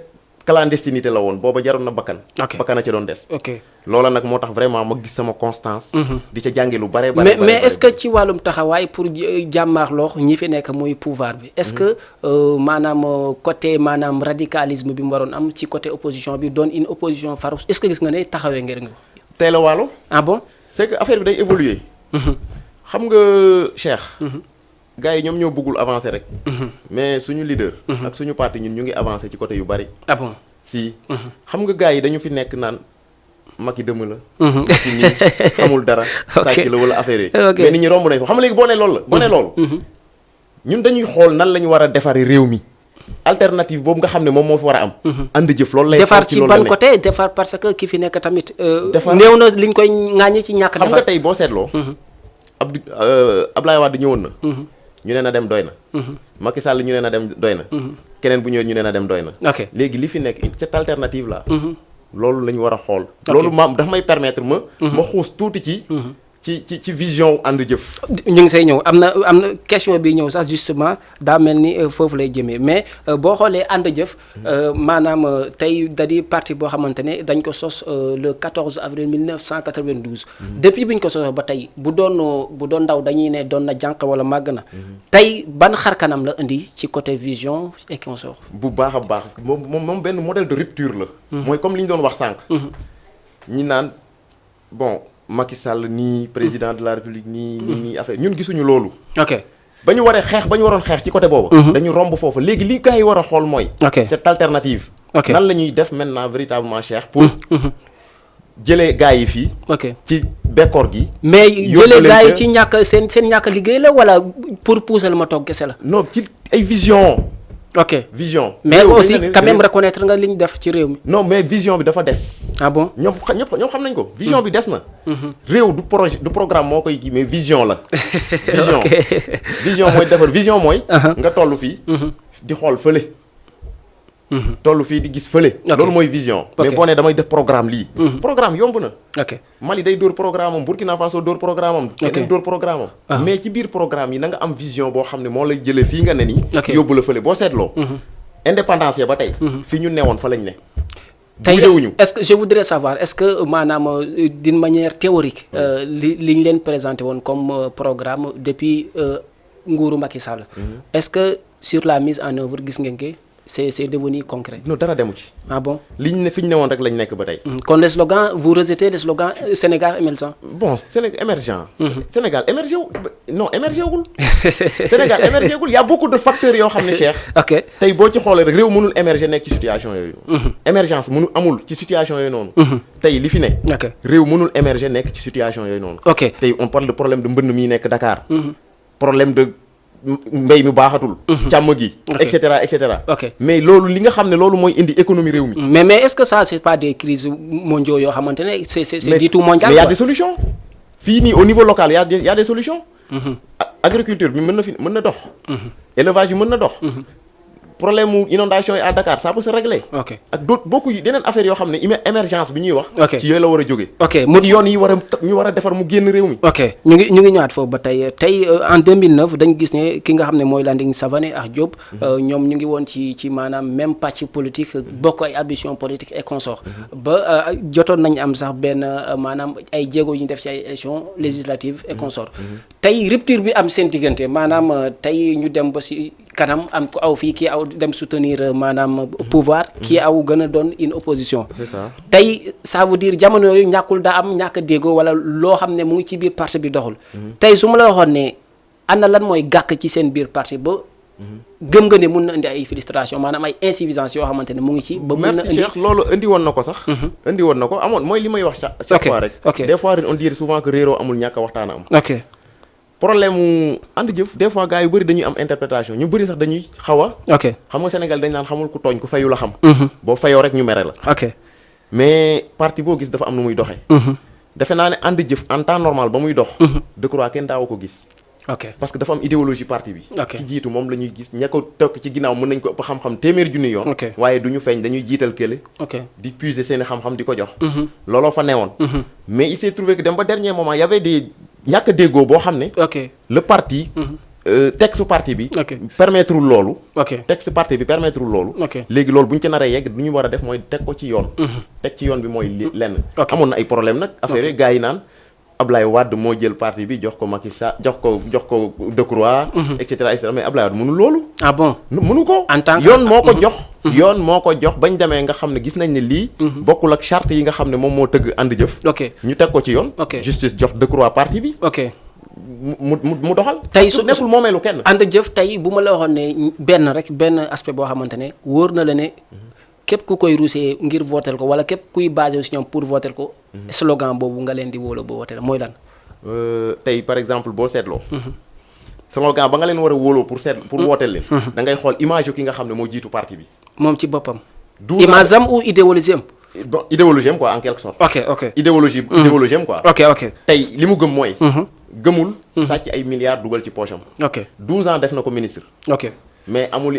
clandestinité la woon booba jaroon na bakkan. bakkan a ca doon des. ok loola nag moo tax vraiment ma gis sama constance. di ca jànge lu bare mais est-ce que ci wàllum taxawaay pour jàmmaarloo ñi fi nekk muy pouvoir bi est-ce que maanaam côté maanaam radicalisme bi mu waroon am ci côté opposition bi doon une opposition farouche est-ce que gis nga ne taxawee ngir nga. tey la waalo. ah bon. c'est que affaire bi day évoluer. xam nga Cheikh. gars yi ñoom ñoo bëggul avancer rek. mais suñu leader. ak suñu parti ñun ñu ngi avancer ci côté yu bari. ah bon si. xam nga gars yi dañu fi nekk naan Macky dëmm la. Macky nii xamul dara. sàcc la wala affaire yi. mais nit ñi romb nañ ko xam nga léegi boo nee loolu la. boo nee loolu. ñun dañuy xool nan la ñu war a defaree réew mi. alternative boobu nga xam ne moom moo fi war a am. ànd jëf loolu lay. defar ci ban côté defar parce que ki fi nekk tamit. defar néew na liñ koy ŋaañi ci ñàkk defar. xam nga tey boo seetloo. Abdoulaye Wade ñëwoon na. ñu ne na dem doy na. Macky Sall ñu ne na dem doy na. keneen bu ñëwee ñu ne na dem doy na. ok léegi li fi nekk cette alternative là. loolu la ñu war a xool. loolu maam dafa may permettre ma xuus tuuti ci vision ànd jëf. ñu ngi say ñëw am na question bi ñëw sax justement daa mel ni foofu lay jëmee mais boo xoolee ànd jëf maanaam tey da di parti boo xamante ne dañ ko sos le 14 avril 1992. depuis bi ñu ko sosoo ba tey bu doon ndaw dañuy ne doon na jànq wala màgg na. tey ban xar kanam la indi ci côté vision et consort. bu baax a baax moom benn modèle de rupture la. mooy comme li ñu doon wax sànq. ñi naan bon. Macky Sall nii président de la République nii affaire ñun gisuñu loolu. ok ba ñu waroon xeex ci côté boobu. dañu romb foofu léegi li gars yi war a xool mooy. cette alternative. nan la ñuy def maintenant véritablement Cheikh pour jëlee gars yi fii. ci bekkoor gi. mais jëlee gars yi ci ñàkk seen ñàkk liggéey la wala pour pousser ma toog kese la. non ci ay vision. ok vision. mais aussi quand même reconnaître nga li ñu def ci réew mi. non mais vision bi dafa des. ah bon ñoom xam nañ ko. vision bi des na. réew du programme moo koy kii mais vision la. vision mooy defar vision mooy. nga toll fii. di xool fële. toll fii di gis fële. loolu mooy vision. mais boo nee damay def programme lii. programme yomb na. ok Mali day dóor programme am Burkina Faso dóor programme am. keneen dóor programme am. mais ci biir programme yi na nga am vision boo xam ne moo lay jëlee fii nga ne nii. yóbbu la fële boo seetloo. indépendance ya ba tey. fi ñu newoon fa lañ ne. tey est-ce que je voudrais savoir est-ce que maanaam d'une manière théorique. li ñu leen présenté woon comme programme depuis nguuru Macky Sall. est-ce que sur la mise en œuvre gis ngeen que c'est devenu concret. non dara demu ci. ah bon liñ ne fi ñu newoon rek lañ nekk ba tey. kon le slogan vous rejetez le slogan Sénégal émergent. bon Sénégal émergent. Sénégal émergé wu non émergé wul. Sénégal émergé wul y a beaucoup de facteurs yoo xam ne Cheikh. ok tey boo ci xoolee rek réew mënul émerger nekk ci situation yooyu. émergence amul ci situation yooyu noonu. tey li fi ne. ok réew mënul émerger nekk ci situation yooyu noonu. ok tey on parle de problème de mbënn mi nekk Dakar. problème de mbéy mi baaxatul. càmm gi. et cetera. ok mais loolu li nga xam ne loolu mooy indi économie réew mi. mais est-ce que ça c'est pas des crises mondiaux yoo xamante ne c'est du tout mondial. mais y a des solutions. fii nii au niveau local y a des solutions. agriculture bi mën na dox. élevage yi mën na dox. problème mu inondation yi à Dakar ça peut se régler. ok ak d'autres beaucoup yeneen affaires yoo xam ne émergence bi ñuy wax. ok ci yooyu la war a jóge. ok yoon yi ñu war a defar mu génn réew mi. ok ñu ngi ñëwaat foofu ba tey en 2009 dañu gis ne ki nga xam ne mooy Landing Savané ak Diop. ñoom ñu ngi woon ci maanaam même parti politique bokk ay ambition politique et consort ba jotoon nañu am sax benn maanaam ay jéego yu ñu def ci ay élections législatives et consort tey rupture bi am seen diggante maanaam tey ñu dem ba si kanam am ko aw fii kii aw dem soutenir maanaam pouvoir kii aw gën a doon une opposition. c'est ça tey ça veut dire jamono yooyu ñàkkul daa am ñàkk a déggoo wala loo xam ne mu ngi ci biir parti bi doxul. tey su ma la waxoon ne ana lan mooy gàkk ci seen biir parti ba. gëm nga ne mun na indi ay frustration maanaam ay insuffisance yoo xamante ne mu ngi ci. ba mun na indi merci Cheikh loolu indi woon na ko sax. indi woon na ko amoon mooy li may wax chaque fois rek. ok des fois on dit souvent que réeroo amul ñàkk a waxtaan am. ok problème mu ànd jëf des fois gars yu bëri dañuy am interprétation ñu bëri sax dañuy xaw a. ok xam nga Sénégal dañ naan xamul ku tooñ ku fayu la xam. boo fayoo rek ñu mere la. ok mais parti boo gis dafa am nu muy doxee. defe naa ne ànd jëf en temps normal ba muy dox. Decroix kenn daaw ko gis. ok parce que dafa am idéologie parti bi. ki jiitu moom la ñuy gis ña ko tokk ci ginnaaw mën nañ ko ëpp xam-xam téeméer junni yoon. waaye du ñu feeñ dañuy jiital kële. di puiser seeni xam-xam di ko jox. looloo fa newoon. mais il s'est trouvé que dem ba dernier moment y avait des ñàkk a déggoo boo xam ne. le parti. texte parti bi. permettre loolu. texte parti bi permettre loolu. léegi loolu bu ñu ci naree yegg du ñu war a def mooy teg ko ci yoon. teg ci yoon bi mooy lenn. amoon na ay problème nag affaire yi gars yi naan. Ablaye Wade moo jël parti bi jox ko Macky Sall jox ko Decroix. et cetera mais Ablaye Wade mënu loolu. ah bon mënu ko. yoon moo ko jox. yoon moo ko jox bañ demee nga xam ne gis nañ ne lii. bokkul ak charte yi nga xam ne moom moo tëgg ànd jëf. ñu teg ko ci yoon. justice jox Decroix parti bi. mu doxal. tey su nekkul moomeelu kenn. ànd jëf tey bu ma la waxoon ne benn aspect boo xamante ne wóor na la ne. képp ku koy ruusee ngir voter ko wala képp kuy basé wu si ñoom pour voter ko. slogan boobu nga leen di wóolu boo voter mooy lan. tey par exemple boo seetloo. slogan ba nga leen war a wóoloo pour voter leen. da ngay xool image yu ki nga xam ne moo jiitu parti bi. moom ci boppam. image am ou idéologie am. bon idéologie am quoi en quelque sorte. ok idéologie am quoi. ok tey li mu gëm mooy. gëmul. sàcc ay milliards dugal ci poche am. 12 ans def na ko ministre. mais amul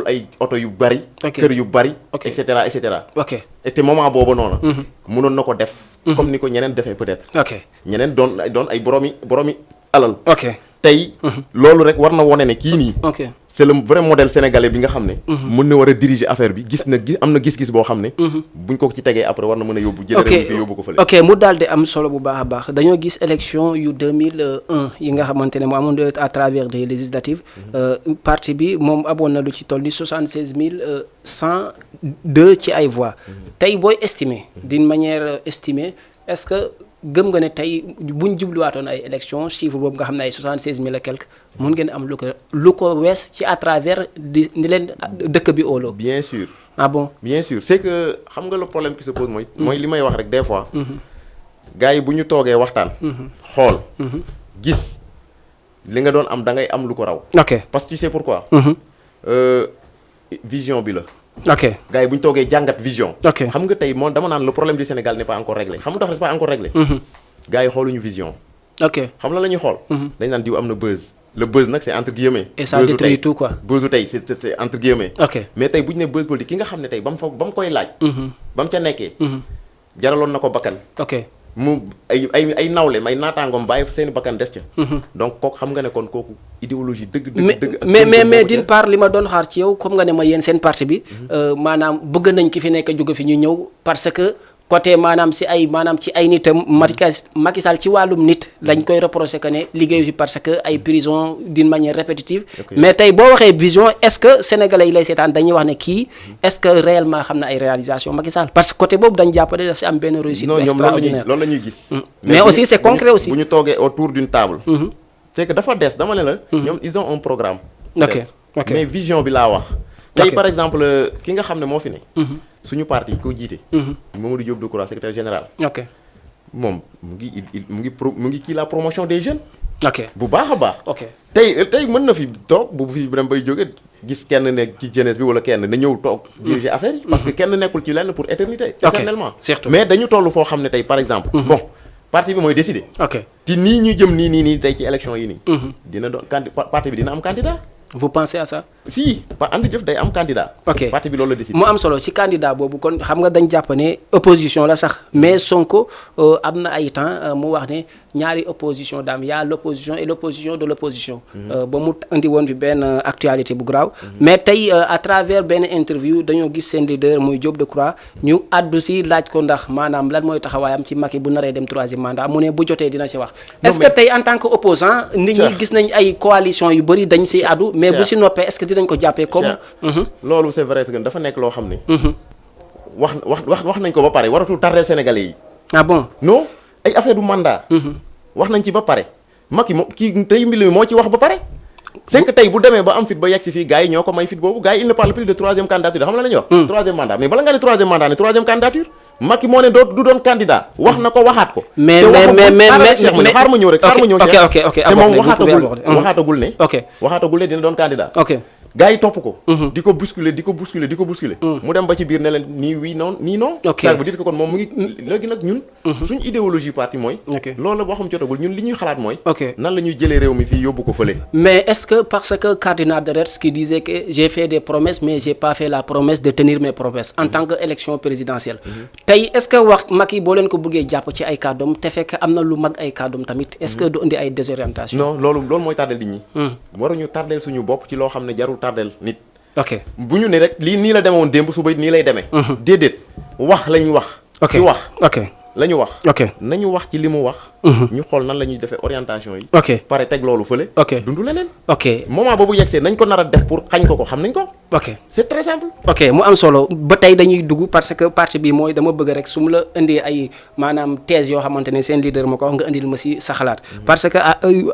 ay oto yu bari. kër yu bari. et cetera et cetera. et te moment boobu noonu. mënoon na ko def. comme ni ko ñeneen defee peut-être. ñeneen doon ay boromi alal. tey. loolu rek war na wone ne kii nii. c'est le vrai modèle sénégalais bi nga xam ne. mën na war a diriger affaire bi am na gis-gis boo xam ne. buñ ko ci tegee après war na mën a yóbbu. jël réew mi yóbbu ko fële. mu daal di am solo bu baax a baax dañoo gis élection yu 2001 yi nga xamante ne mu amoon à travers des législatives. parti bi moom aboon na lu ci toll ni 76 102 ci ay voix. tey booy estimer d'une manière estimée est-ce que. gëm nga ne tey buñ jubluwaatoon ay élection chiffre boobu nga xam ne ay 76 000 et quelques mun ngeen am lu ko wees ci à travers ni leen dëkk bi óoloo. bien sûr. ah bon bien sûr c'est que xam nga le problème qui se pose mooy li may wax rek des fois. gars yi bu ñu toogee waxtaan. xool. gis li nga doon am da ngay am lu ko raw. parce que tu sais pourquoi. vision bi la. gars yi bu ñu toogee jàngat vision. xam nga tey moom dama naan le problème du Sénégal n'est pas encore réglé xam nga tax c'est pas encore réglé. gars yi xooluñu vision. xam la ñuy xool. dañ naan diw am na buzz. le buzz nag c'est entre guillemets. et ça détruit tout quoi. buzzu tey c'est entre guillemets. mais tey bu ñu nee buzz politique ki nga xam ne tey ba mu koy laaj. ba mu ca nekkee. jaraloon na ko bakkan. mu ay nawle ay naataangoom bàyyi fa seen bakkan des ca. donc kooku xam nga ne kon kooku idéologie dëgg. mais d'une part li ma doon xaar ci yow comme nga ne ma yéen seen parti bi. maanaam bëgg nañ ki fi nekk jóge fi ñu ñëw parce que côté maanaam ci ay nitam Macky Sall ci wàllum nit lañ koy reprocher que ne liggéeyu fi parce que ay prison d'une manière répétitive. mais tey boo waxee vision est-ce que sénégalais yi lay seetaan dañuy wax ne kii est-ce que réellement xam na ay réalisation Macky Sall parce que côté boobu dañ jàppale daf ci am benn réussite extraordinaire. loolu la ñuy gis. mais aussi c'est concret aussi. bu ñu toogee autour d'une table. c'est que dafa des dama ne la. ñoom ils ont un programme. mais vision bi laa wax. tey par exemple ki nga xam ne moo fi ne. suñu parti ko jiite. Mamadou Diop Decroix secrétaire général. moom mu ngi kii la promotion des jeunes. bu baax a baax. tey mën na fi toog bu fi dem bay jóge gis kenn nekk ci jeunesse bi wala kenn na ñëw toog diriger affaire yi. parce que kenn nekkul ci lenn pour éternité. éternellement mais dañu toll foo xam ne tey par exemple. bon parti bi mooy décider. te nii ñu jëm nii tey ci élection yi nii. dina doon parti bi dina am candidat. vous pensez à ça. si ànd jëf day am candidat. parti bi loolu la décidé. mu am solo ci candidat boobu kon xam nga dañ jàpp ne opposition la sax mais Sonko am na ay temps mu wax ne ñaari opposition daam y a l'opposition et l'opposition de l'opposition. ba mu indi woon fi benn actualité bu graaw. mais tey à travers benn interview dañoo gis seen leader muy Diop Decroix ñu àddu si laaj ko ndax maanaam lan mooy taxawaayam ci Macky bu naree dem 3e mandat mu ne bu jotee dina ci wax. est-ce que tey en tant que opposant nit ñi gis nañ ay coalition yu bëri dañ siy àddu. mais bu si noppee est-ce que dinañ ko jàppee comme. loolu c'est vrai que dafa nekk loo xam ne. wax nañ ko ba pare waratul tardeel Sénégalais yi. ah bon non ay affaire du mandat. wax nañ ci ba pare. Macky moom kii tey mbir mi moo ci wax ba pare. c'est que tey bu demee ba am fit ba yegg si fii gars yi ñoo ko may fit boobu gars yi il ne parle plus de 3e candidature xam nga la ñuy wax. 3e mandat mais bala nga ne 3e mandat ne 3e candidature. Macky moo ne du doon candidat wax na ko waxaat ko. mais xaar ma ñëw rek. ok te moom waxaatagul ne dina doon candidat. gars yi topp ko. di ko bousculer di ko bousculer di ko bousculer. mu dem ba ci biir ne leen nii oui non nii non. ok ça veut dire que kon moom mu ngi léegi nag ñun. suñu idéologie parti mooy. loolu la boo xam jotagul ñun li ñuy xalaat mooy. nan la ñuy jëlee réew mi fii yóbbu ko fële. mais est-ce que parce que cardinal de Retz qui disait que j'ai fait des promesses mais j'ai pas fait la promesse de tenir mes promesses en tant que élection présidentielle. tey est-ce que wax Macky boo leen ko bëggee jàpp ci ay kàddoom te fekk am na lu mag ay kàddoom tamit est-ce que du indi ay désorientation. non loolu mooy tardel nit ñi. waruñu tardel suñu bopp ci loo xam ne jarul tardel nit. ok bu ñu ne rek lii nii la demee woon démb suba nii lay demee. déedéet wax lañu wax. ok ci wax. ok la ñu wax. ok nañu wax ci li mu wax. ñu xool nan la ñuy defee orientation yi. ok pare teg loolu fële. ok dundu leneen. ok moment boobu yegsee nañ ko nar a def pour xañ ko xam nañ ko. ok c'est très simple. ok mu am solo ba tey dañuy dugg parce que parti bi mooy dama bëgg rek su mu la indee ay maanaam thèse yoo xamante ne seen leader ma ko wax nga indil ma si sa xalaat. parce que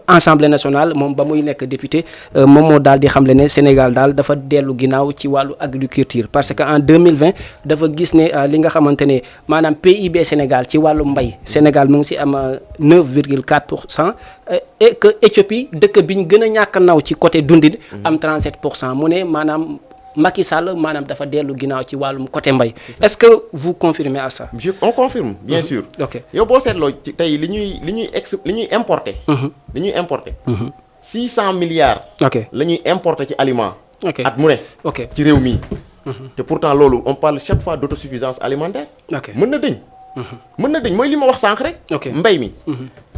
Assemblée nationale moom ba muy nekk député moom moo daal di xamle ne Sénégal daal dafa dellu ginnaaw ci wàllu agriculture parce que en 2020 dafa gis ne li nga xamante ne maanaam PIB Sénégal ci wàllu mbay Sénégal mu ngi si am 9,4% et que Éthiopie dëkk bi ñu gën a ñàkk naw ci côté dundin am 37% mu ne maanaam Macky Sall maanaam dafa dellu ginnaaw ci wàllum côté mbay. Est-ce que vous confirmez à ça? On confirme bien sûr. ok yow boo seetloo ci tey li ñuy importer. li ñuy importer. 600 milliards. ok la ñuy importer ci aliment. ok at mu ne. ok ci réew mi. te pourtant loolu on parle chaque fois d'autosuffisance alimentaire. ok mën na dëñ. mën na dëñ mooy li ma wax sànq rek. ok mbay mi.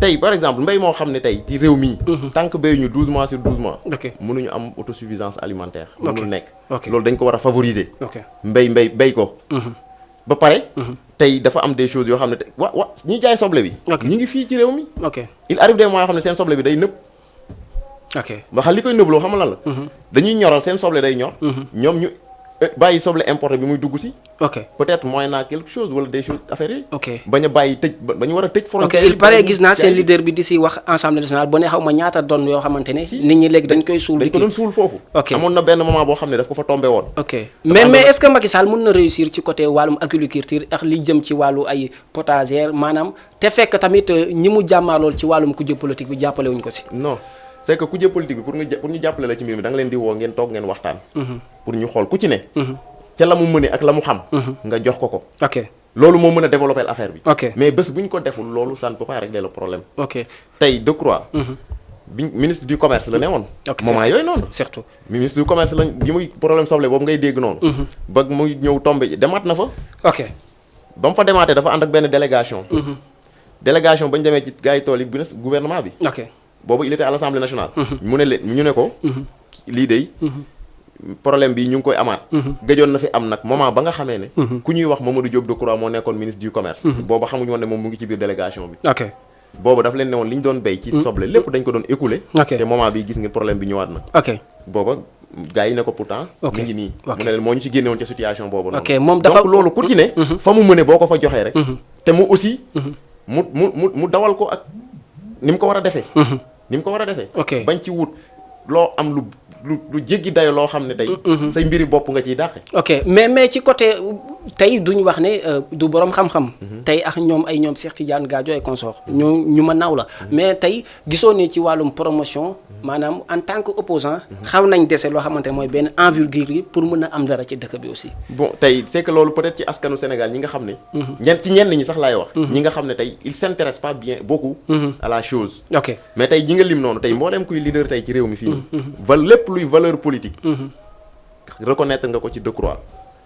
tey par exemple mbay moo xam ne tey ci réew mi. tant que béyuñu 12 mois sur 12 mois. ok mënuñu am autosuffisance alimentaire. ok mënul nekk. ok loolu dañ ko war a favoriser. ok mbay ko. ba pare. tey dafa am des choses yoo xam ne tey ñi jaay soble bi. ñi ngi fii ci réew mi. ok il arrive des mois yoo xam ne seen soble bi day nëb. ok ba xam li koy nëbloo xam nga lan la. dañuy ñoral seen soble day ñor. ñoom ñu bàyyi soble importé bi muy dugg si. ok peut-être moyennant quelque chose wala des choses affaires yi. ok bañ a bàyyi tëj ba ñu war a tëj frontière ok il paraît gis naa seen leader bi di si wax Assemblée nationale bu ne xaw ma ñaata doon yoo xamante ne nit ñi léegi dañ koy suul. dañ ko doon suul foofu. ok amoon na benn moment boo xam ne daf ko fa tombé woon. ok mais est-ce que Macky Sall mën na réussir ci côté wàllum agriculture ak li jëm ci wàllu ay potagère maanaam te fekk tamit ñi mu jàmmaalool ci wàllum kujje politique bi jàppale wuñ ko si. non c'est que kujje politique bi pour ñu jàppale la ci mbir mi da nga leen di woo ngeen toog ngeen waxtaan. pour ñu xool ku ci ne. ca la mu mëne ak la mu xam. nga jox ko ko. ok loolu moo mën a développer l'affaire bi. ok mais bés bu ñu ko deful loolu ça ne peut pas régler le problème. ok tey Decroix. bi ministre du commerce la ne woon. moment yooyu noonu. surtout ministre du commerce lañ bi muy problème soble boobu ngay dégg noonu. ba muy ñëw tombé demaat na fa. ok ba mu fa demaatee dafa ànd ak benn délégation. délégation ba ñu demee ci gars yi tool yi gouvernement bi. ok boobu il était à l'Assemblée nationale. mu ne leen ñu ne ko. lii de. problème bi ñu ngi koy amaat. gëjoon na fi am nag moment ba nga xamee ne. ku ñuy wax Mamadou Diop Decroix moo nekkoon ministre du commerce. booba xamuñu woon ne moom mu ngi ci biir délégation bi. ok boobu daf leen ne woon li ñu doon béy ci soble lépp dañ ko doon écouler. ok te moment bi gis nga problème bi ñëwaat na. ok booba gars yi ne ko pourtant. ok mi ngi nii. ok mu ne leen moo ñu ci génne woon ca situation boobu noonu. ok moom dafa donc loolu ku ci ne. fa mu mëne boo ko fa joxee rek. te mu aussi. mu dawal ko ak ni mu ko war a defee. ni mu ko war a defee. ok bañ ci wut loo am lu jéggi dayo loo xam ne tey. say mbiri bopp nga ciy dàqe. ok mais ci côté tey duñu wax ne du borom xam-xam. tey ak ñoom Cheikh Tidiane Gadio ay consort ñu ma naaw la. mais tey gisoo ne ci wàllum promotion maanaam en tant que opposant xaw nañ dese loo xamante ne mooy benn envergure yi pour mën a am dara ci dëkk bi aussi. bon tey c'est que loolu peut-être ci askanu Sénégal ñi nga xam ne. ñenn ñi sax laay wax. ñi nga xam ne tey il s'intéresse pas bien beaucoup. à la chose. ok mais tey ji nga lim noonu tey mbooleem kuy leader tey ci réew mi fii nii. lépp luy valeur politique. reconnaître nga ko ci Decroix.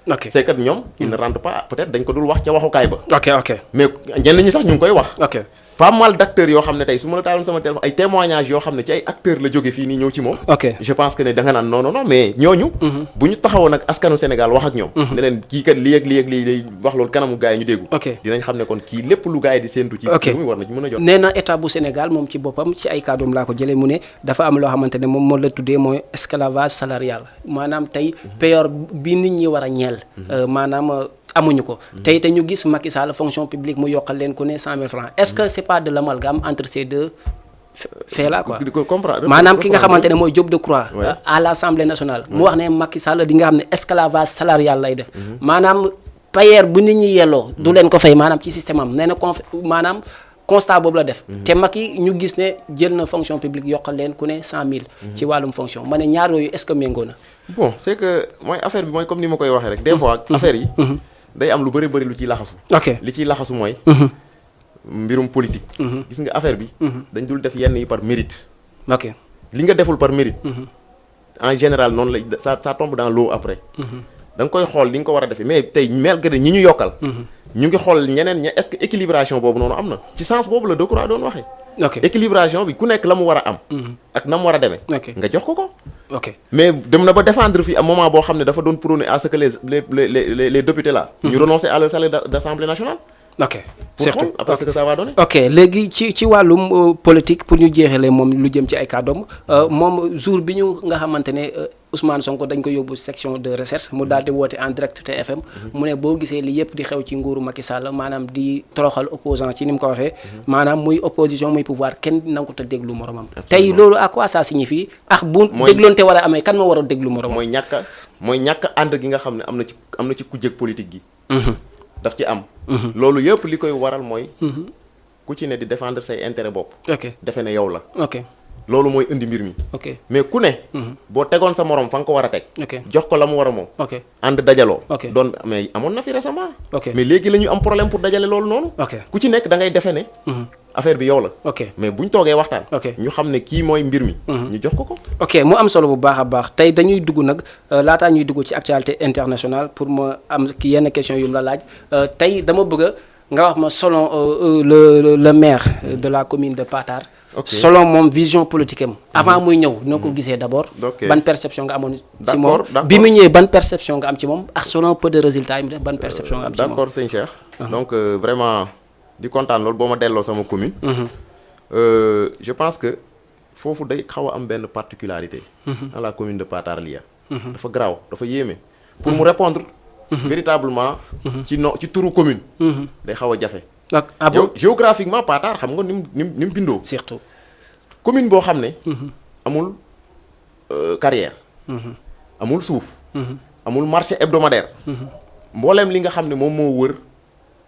ok c'est que ñoom ils ne rentrent pas peut-être dañ ko dul wax ca waxukaay ba. ok mais ñenn ñi sax ñu ngi koy wax. ok pas mal d'acteurs yoo xam ne tey su ma la taaloon sama téléphone ay témoignages yoo xam ne ci ay acteurs la jóge fii nii ñëw ci moom. ok je pense que ne da nga naan non mais ñooñu. bu ñu taxawoon ak askanu Sénégal wax ak ñoom. ne leen kii kat lii ak lii ak lii lay wax loolu kanamu gars yi ñu déggu. ok dinañ xam ne kon kii lépp lu gars yi di séentu ci. ok muy war na ci mën a jot. nee na état bu Sénégal moom ci boppam ci ay kàddoom laa ko jëlee mu ne dafa am loo xamante ne moom moo la tuddee mooy esclavage salarial maanaam tey payoor bi nit ñi war a ñeel. maanaam amuñu ko tey te ñu gis Macky Sall fonction publique mu yokkal leen ku ne 100 000 francs est-ce que c'est pas de l'amalgame entre ces deux faits là quoi maanaam ki nga xamante ne mooy Diop Decroix à l'Assemblée nationale mu wax ne Macky Sall di nga xam ne esclavage salarial lay def maanaam payeer bu nit ñi yelloo du leen ko fay maanaam ci système am nee na maanaam constat boobu la def. te Macky ñu gis ne jël na fonction publique yokkal leen ku ne 100 000. ci wàllum fonction ma ne ñaar yooyu est-ce que méngoo na. bon c'est que mooy affaire bi mooy comme ni ma koy waxee rek des fois affaire yi. day am lu bëri lu ciy laxasu. ok li ciy laxasu mooy. mbirum politique. gis nga affaire bi. dañ dul def yenn yi par mérite. ok li nga deful par mérite. en général noonu la ça tombe dans l'eau après. da nga koy xool li nga ko war a defee mais tey malgré ñi ñu yokkal. ñu ngi xool ñeneen ña est-ce que équilibration boobu noonu am na. ci sens boobu la Decroix doon waxee. ok équilibration bi ku nekk la mu war a am. ak na mu war a demee. nga jox ko. ok mais dem na ba défendre fii am moment boo xam ne dafa doon prôner à ce que les députés là. ñu renoncer à leur salaire d'Assemblée nationale. ok pour xool après ce que ça va donner. ok léegi ci wàllum politique pour ñu jeexalee moom lu jëm ci ay kàddoom moom jour bi ñu nga xamante ne Ousmane Sonko dañ ko yóbbu section de recherche mu daal di woote en direct TFM mu ne boo gisee li yëpp di xew ci nguuru Macky Sall maanaam di toroxal opposant ci ni mu ko waxee maanaam muy opposition muy pouvoir kenn nangu ta déglu moromam. tey loolu à quoi ça signifie ak bu dégloonte war a amee kan moo war a déglu moromam. mooy ñàkk ànd gi nga xam ne am na ci kujjeg politique gi. daf ci am. loolu yëpp li koy waral mooy. ku ci ne di défendre say intérêt bopp. ok defe ne yow la. ok loolu mooy indi mbir mi. ok mais ku ne. boo tegoon sa morom fa nga ko war a teg. ok jox ko la mu war a moom. ok ànd dajaloo. ok doon mais amoon na fi récemment. ok mais léegi la ñu am problème pour dajale loolu noonu. ok ku ci nekk da ngay defe ne. affaire bi yow la. ok mais buñ toogee waxtaan. ok ñu xam ne kii mooy mbir mi. ñu jox ko. ok mu am solo bu baax a baax tey dañuy dugg nag laataa ñuy dugg ci actualité internationale pour ma am yenn question yu mu la laaj tey dama bëgg nga wax ma selon le maire de la commune de Patar. selon moom vision politique am. avant muy ñëw noo ko gisee d'abord. ban perception nga amoon ci moom bi mu ñëwee ban perception nga am ci moom ak selon peu de résultats yi mu def ban perception nga am ci moom. d'accord sëñ Cheikh. donc vraiment di kontaan loolu boo ma delloo sama commune. je pense que foofu day xaw a am benn particularité. dans la commune de Patar Lia. dafa garaaw dafa yéeme. pour mu répondre. véritablement. ci turu commune. day xaw a jafe. ah bon géographiquement Patar xam nga ni mu bindoo. surtout commune boo xam ne. amul carrière. amul suuf. amul marché hebdomadaire. mbooleem li nga xam ne moom moo wër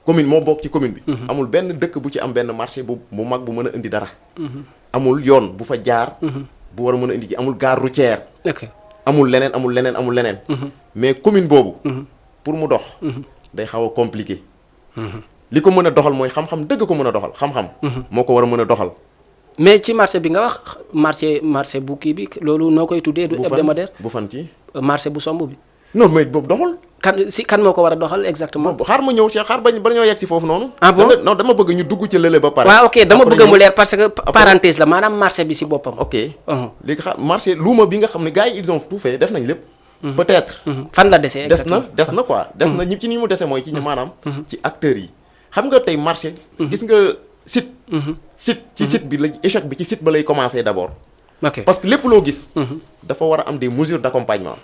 commune moo bokk ci commune bi. amul benn dëkk bu ci am benn marché bu mag bu mën a indi dara. amul yoon bu fa jaar. bu war a mën a indi ji amul gare routière. ok amul leneen. mais commune boobu. pour mu dox. day xaw a compliqué. li ko mën a doxal mooy xam-xam dëgg ko mën a doxal xam-xam. moo ko war a mën a doxal. mais ci marché bi nga wax marché bu kii bi loolu noo koy tuddee. du hebdomadaire bu fan ci marché bu somb bi. non mais boobu doxul. kan moo ko war a doxal exactement. xaar ma ñëw ci xaar ba ñoo yegg si foofu noonu. ah bon non dama bëgg ñu dugg ci lële ba pare. waaw ok dama bëgg mu leer parce que parenthèse la maanaam marché bi si boppam. ok léegi xaar marché luuma bi nga xam ne gars yi ils ont tout fait def nañ lépp. peut-être. fan la desee exactement des na quoi. des na ñi ci ni mu dese mooy ci maanaam. ci acteurs yi. xam nga tey marché. gis nga site. ci site bi la échec bi ci site ba lay commencer d'abord. ok parce que lépp loo gis. dafa war a am des mesures d'accompagnement.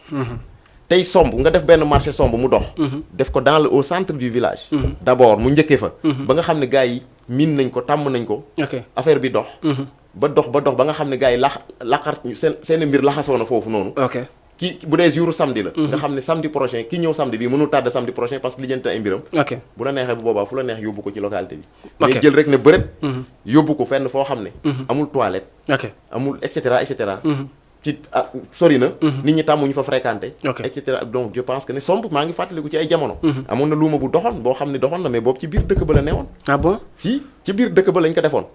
tey somb nga def benn marché somb mu dox. def ko au centre du village. d'abord mu njëkkee fa. ba nga xam ne gars yi miin nañ ko tàmm nañ ko. affaire bi dox. ba dox ba nga xam ne gars yi laxar seen mbir laxasoo na foofu noonu. ok ki bu dee jour samedi la. nga xam ne samedi prochain ki ñëw samedi bi mënul tardé samedi prochain parce que lijjanti ay mbiram. ok bu la neexee bu boobaa fu la neex yóbbu ko ci localité bi. mais jël rek ne bërët. yóbbu ko fenn foo xam ne. amul toilette. ok amul et cetera et cetera. ci sori na. nit ñi tàmmuñu fa fréquenter. et cetera donc je pense que ne somb maa ngi fàttaliku ci ay jamono. amoon na luuma bu doxoon boo xam ne doxoon na mais boobu ci biir dëkk ba la newoon. ah bon si ci biir dëkk ba lañ ko defoon.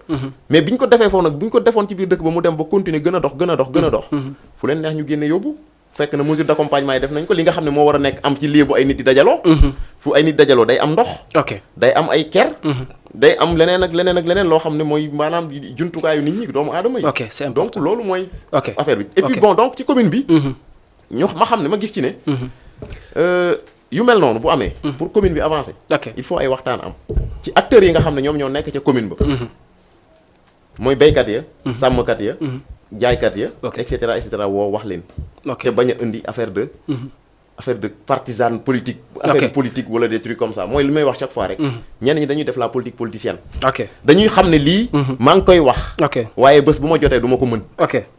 mais biñ ko defee foofu nag buñ ko defoon ci biir dëkk ba mu dem ba continuer gën a dox. fu leen neex ñu génne yóbbu. fekk na mesure d'accompagnement yi def nañ ko li nga xam ne moo war a nekk am ci lieu bu ay nit di dajaloo. fu ay nit dajaloo day am ndox. ok day am ay ker. day am leneen ak leneen loo xam ne mooy maanaam jumtukaayu nit ñi doomu aadama yi. ok c'est important donc loolu mooy. ok affaire bi et puis bon donc ci commune bi. ma xam ne ma gis ci ne. yu mel noonu bu amee. pour commune bi avancer. il faut ay waxtaan am. ci acteurs yi nga xam ne ñoom ñoo nekk ca commune ba. mooy béykat ya. sàmmkat ya. jaaykat ya. et cetera woo wax leen. te bañ a indi affaire de partisan politique. affaire politique wala des trucs comme ça mooy li may wax chaque fois rek. ñenn ñi dañuy def la politique politicienne. dañuy xam ne lii. maa ngi koy wax. waaye bés bu ma jotee du ma ko mën.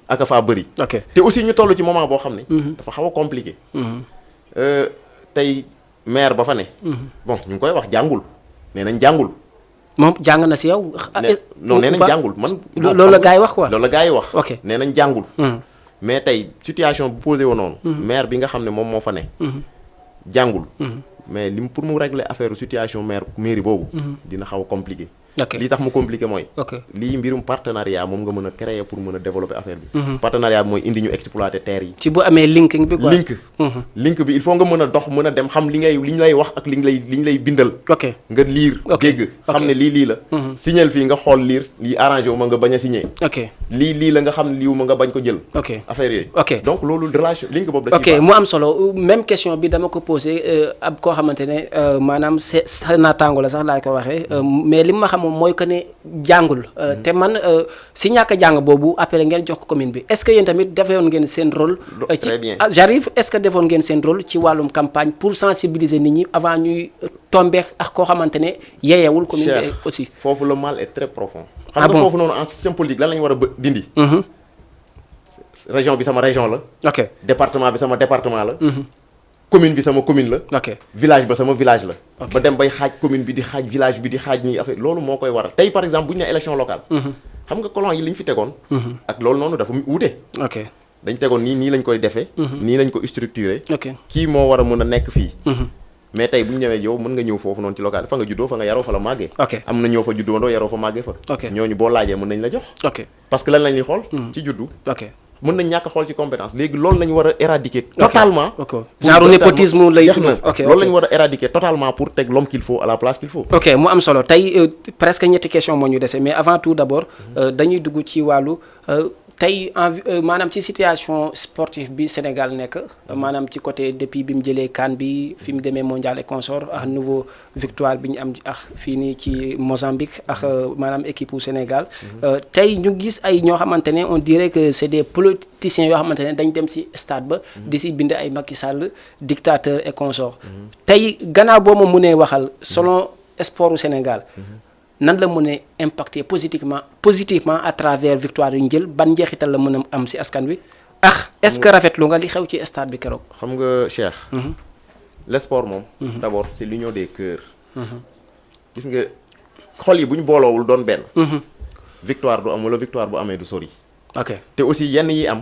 aka faa bëri. te aussi ñu toll ci moment boo xam ne. dafa xaw a compliqué. tey maire ba fa ne. bon ñu ngi koy wax jàngul nee nañ jàngul moom jàng na si yow. non nee nañ jàngul man. loolu la gars yi wax quoi. loolu la gars yi wax. ok nee nañ jàngul. mais tey situation bu posé woon noonu. maire bi nga xam ne moom moo fa ne. jàngul. mais lim pour mu régler affaire situation mairie boobu. dina xaw a compliqué. lii tax mu compliqué mooy. lii mbirum partenariat moom nga mën a créer pour mën a développer affaire bi. partenariat bi mooy indi ñu exploiter terre yi. ci bu amee linking bi quoi. link bi il faut nga mën a dox mën a dem xam li ñu lay wax ak li ñu lay bindal. nga liir. dégg xam ne lii la. signal fii nga xool liir lii arrangé wu ma nga bañ a signé. lii la nga xam ne lii wu ma nga bañ ko jël. affaire yooyu. donc loolu relation link boobu da ciy mu am solo même question bi dama ko posé ab koo xamante ne maanaam sa naataango la sax laa ko waxee mais li ma xam mooy que ne jàngul te man si ñàkk a jàng boobu appelé ngeen jox ko commune bi est-ce que yéen tamit defoon ngeen seen rôle. très bien j'arrive est-ce que defoon ngeen seen rôle ci wàllum campagne pour sensibiliser nit ñi avant ñuy tomber ak koo xamante ne yeeyewul commune bi aussi. foofu le mal est très profond. xam nga foofu noonu en système politique lan la ñu war a dindi. région bi sama région la. département bi sama département la. commune bi sama commune la. village ba sama village la. ba dem bay xaaj commune bi di xaaj village bi di xaaj nii affaire loolu moo koy waral tey par exemple bu ñu nee élection locale. xam nga colon yi li ñu fi tegoon. ak loolu noonu dafa wute. dañ tegoon nii lañ koy defee. nii lañ ko structuré. kii moo war a mën a nekk fii. mais tey bu ñu ñëwee yow mën nga ñëw foofu noonu ci local fa nga juddoo fa nga yaroo fa la màggee. am na ñoo fa juddoondoo yaroo fa màggee fa. ñooñu boo laajee mën nañ la jox. parce que lan lañ ñuy xool. ci juddu. mën nañ ñàkk xool ci compétence léegi loolu lañu war a éradiquer totalement. genre népotisme lay loolu lañu war a éradiquer totalement pour teg l'homme qu'il faut à la place qu'il faut. mu am solo tey presque ñetti question moo ñu dese mais avant tout d'abord dañuy dugg ci wàllu tey maanaam ci situation sportive bi Sénégal nekk maanaam ci côté depuis bi mu jëlee CAN bi fi mu demee mondial et consort ak nouveau victoire bi ñu am ak fii nii ci Mozambique ak maanaam équipe u Sénégal tey ñu gis ay ñoo xamante ne on dirait que c'est des politiciens yoo xamante ne dañ dem ci stade ba di si bind ay Macky Sall dictateur et consort tey gannaaw boo ma mënee waxal selon sportu Sénégal nan la mën a impacter positivement à travers victoire yu ñu jël ban njeexital la mën a am ci askan wi est-ce que rafetlu nga li xew ci stade bi keroog. xam nga Cheikh. le sport moom. d'abord c'est l'union des cœurs. gis nga xol yi bu ñu booloowul doon benn. victoire du am wala victoire bu amee du sori. te aussi yenn yi am.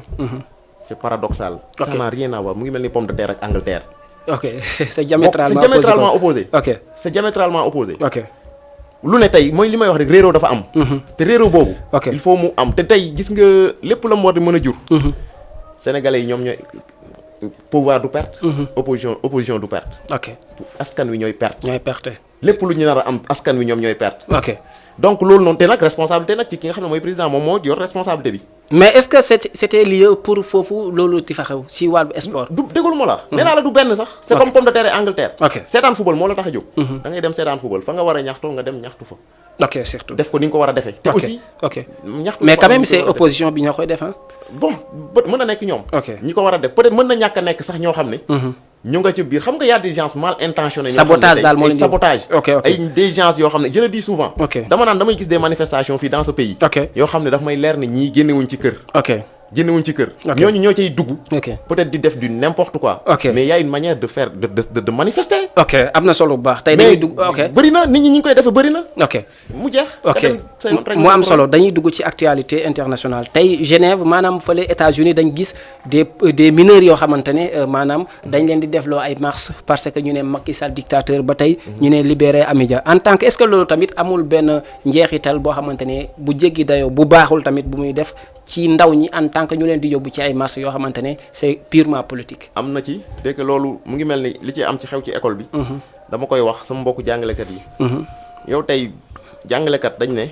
c'est paradoxal. ça n'a rien à voir mu ngi mel ni pomme de terre ak Angleterre. c'est diamétralement opposé. c'est diamétralement opposé. lu ne tey mooy li may wax rek réeroo dafa am. te réeroo boobu. il faut mu am te tey gis nga lépp la mu war di mën a jur. sénégalais yi ñoom ñooy pouvoir du perte. opposition du perte. askan wi ñooy perte. lépp lu ñu nar a am askan wi ñoom ñooy perte. donc loolu noonu te nag responsabilité nag ci ki nga xam ne mooy président moom moo yor responsabilité bi. mais est-ce que c'était lieu pour foofu loolu di fa xew ci wàllu sport. du déggul ma la. nee naa la du benn sax. c'est comme pomme de terre Angleterre. seetaan football moo la tax a jóg. da ngay dem seetaan football fa nga war a ñaxtoo nga dem ñaxtu fa. surtout def ko ni nga ko war a defee. te aussi ñaxtu mais quand même c'est opposition bi ñoo koy def bon mën na nekk ñoom. ñi ko war a def peut-être mën na ñàkk a nekk sax ñoo xam ne. ñu nga ci biir xam nga y a des gens mal intentionnés. sabotage daal moo leen di sabotage. ay des gens yoo xam ne je le dis souvent. dama naan damay gis des manifestations fii dans ce pays. yoo xam ne daf may leer ne ñii génnewuñ ci kër. génnewuñ ci kër. ñooñu ñoo cay dugg. peut-être di def du n'importe quoi. mais y a une manière de faire de manifester. am na solo bu baax tey dañuy dugg. bëri na nit ñi ñu ngi koy defee bëri na. mu jeex. mu am solo dañuy dugg ci actualité internationale tey Genève maanaam fële États-Unis dañ gis des mineurs yoo xamante ne maanaam dañ leen di defloo ay marches parce que ñu ne Macky Sall dictateur ba tey ñu ne libéré Amidia en tant que est-ce que loolu tamit amul benn njeexital boo xamante ne bu jéggi dayoo bu baaxul tamit bu muy def ci ndaw ñi en tant que ñu leen di yóbbu ci ay marches yoo xamante ne c'est purement politique. am na ci dès que loolu mu ngi mel ni li ci am ci xew ci école bi. dama koy wax sama mbokku jàngalekat yi. yow tey jàngalekat dañ ne.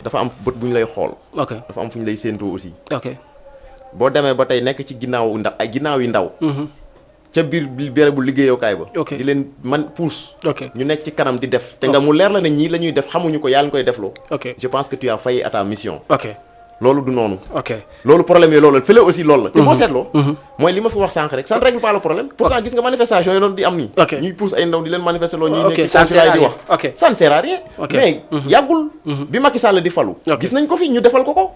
dafa am bët bu ñu lay xool. dafa am fu ñu lay séentoo aussi. boo demee ba tey nekk ci ginnaaw yi ndaw. ca biir bérébu liggéeyukaay ba. di leen pousse. ñu nekk ci kanam di def. te nga mu leer la ne ñii la ñuy def xamuñu ko yàlla ñu koy defloo. je pense que tu as failli à ta mission. loolu du noonu. loolu problème yooyu loolu la fële aussi loolu la. te boo seetloo. mooy li ma fi wax sànq rek ça ne règle pas le problème. pourtant gis nga manifestation yi noonu di am nii. ñuy pousse ay ndaw di leen manifester loo ñuy nekk ci consulat di wax. ça ne sert à rien. mais yàggul. bi Macky Sall di falu. gis nañ ko fi ñu defal ko ko.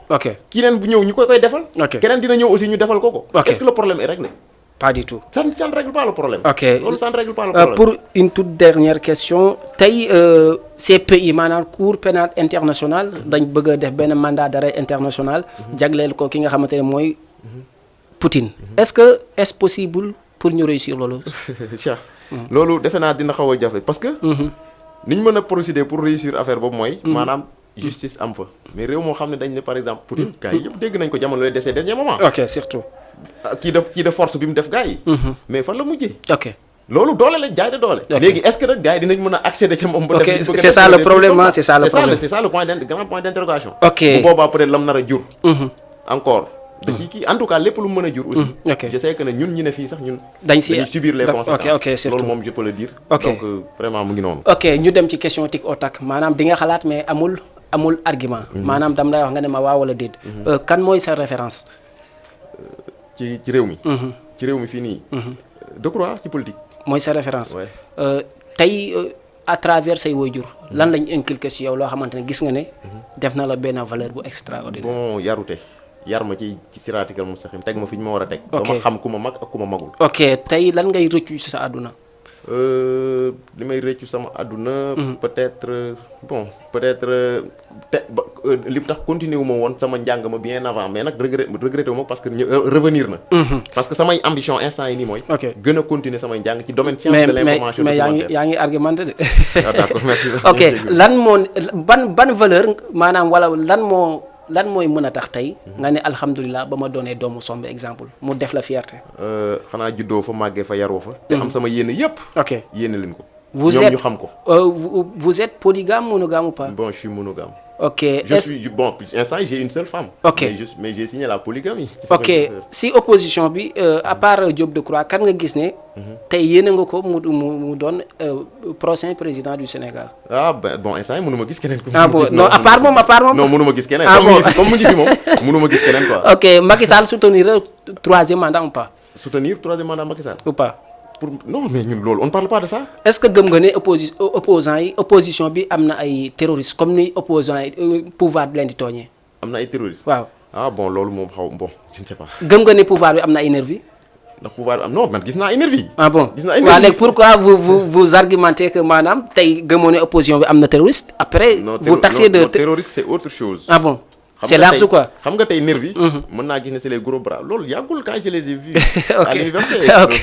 keneen bu ñëw ñu koy defal. keneen dina ñëw aussi ñu defal ko ko. est-ce que le problème est réglé. Pas du tout. Ça ne règle pas le problème. Ok. loolu ça ne règle pas le problème. Pour une toute dernière question tey CPI maanaam Cour pénale internationale dañ bëgg a def benn mandat d'arrêt international jagleel ko ki nga xamante ne mooy Poutine. Est-ce possible pour ñu réussir loolu. Cheikh loolu defe naa dina xaw a jafe parce que. ni ñu mën a procéder pour réussir affaire boobu mooy. maanaam justice am fa. mais réew moo xam ne dañ ne par exemple Poutine. gars yi yëpp dégg nañ ko jamono lay ces derniers moments. ok surtout. kii de force bi mu def gars yi. mais fan la mujjee. ok loolu doole la jaay de doole. léegi est-ce que nag gars yi dinañ mën a accéder ca moom. ba def c'est ça le problème c'est ça le problème. c'est ça le grand point d'interrogation. ok bu boobaa peut-être lam nar a jur. encore. da ciy kii en tout cas lépp lu mu mën a jur aussi. je sais que ne ñun ñu ne fii sax ñun. dañuy subir les conséquences. ok surtout loolu moom je peux le dire. ok donc vraiment mu ngi noonu. ok ñu dem ci question tic au tac maanaam di nga xalaat mais amul argument. maanaam dam lay wax nga ne ma waaw wala déet. kan mooy sa référence. ci réew mi. ci réew mi fii nii. Decroix ci politique. mooy sa référence. tey à travers say waajur lan lañ inculqué si yow loo xamante ne gis nga ne. def na la benn valeur bu extraordinaire. bon yarute. yar ma ci siraatikal mustaqim teg ma fi ñu ma war a teg. ok ba ma xam ku ma mag ak ku ma magul. ok tey lan ngay rëccu ci sa àdduna. li may rëccu sama àdduna. peut-être li tax continuer wu ma woon sama njàng ma bien avant mais nag regretté wu ma parce que revenir na. parce que samay ambition instant yi nii mooy. gën a continuer samay njàng ci domaine science de l'information documentaire. mais yaa ngi argumenté de. ah d'accord merci. ok lan moo ban valeur maanaam wala lan mooy mën a tax tey nga ne alhamdulilah ba ma doonee doomu Sombe exemple mu def la fierté. xanaa juddoo fa màggee fa yaroo fa. te am sama yéene yëpp. ok yéene leen ko. ñoom ñu xam ko. vous êtes polygame monogame ou pas. bon je suis monogame. ok bon instant j'ai une seule femme. ok mais j'ai signé la polygamie. ok si opposition bi à part Diop Decroix kan nga gis ne. tey yéene nga ko mu doon prochain président du Sénégal. ah bon instant yi mënuma gis keneen. non à part moom. non mënuma gis keneen. comme mu ngi fi moom mënuma gis keneen quoi. ok Macky Sall soutenir troisième mandat ou pas. soutenir troisième mandat Macky Sall. ou pas. non mais ñun loolu on ne parle pas de ça. est-ce que gëm nga ne opposition bi am na ay terroristes comme ni opposants yi pouvoir bi leen di tooñee. am na ay terroristes. waaw ah bon loolu moom bon je ne sais pas. gëm nga ne pouvoir bi am na ay nervi. ndax pouvoir bi am non man gis naa ay nervi. ah bon gis naa ay nervi. waaw léegi pourquoi vous argumentez que maanaam tey gëmoo ne opposition bi am na terroriste après. vous taxez de terroriste c'est autre chose. ah bon. c'est large quoi. xam nga tey nervi. mën naa gis ne c'est les gros bras loolu yàggul quand je les ai vus. ok à l'université. ok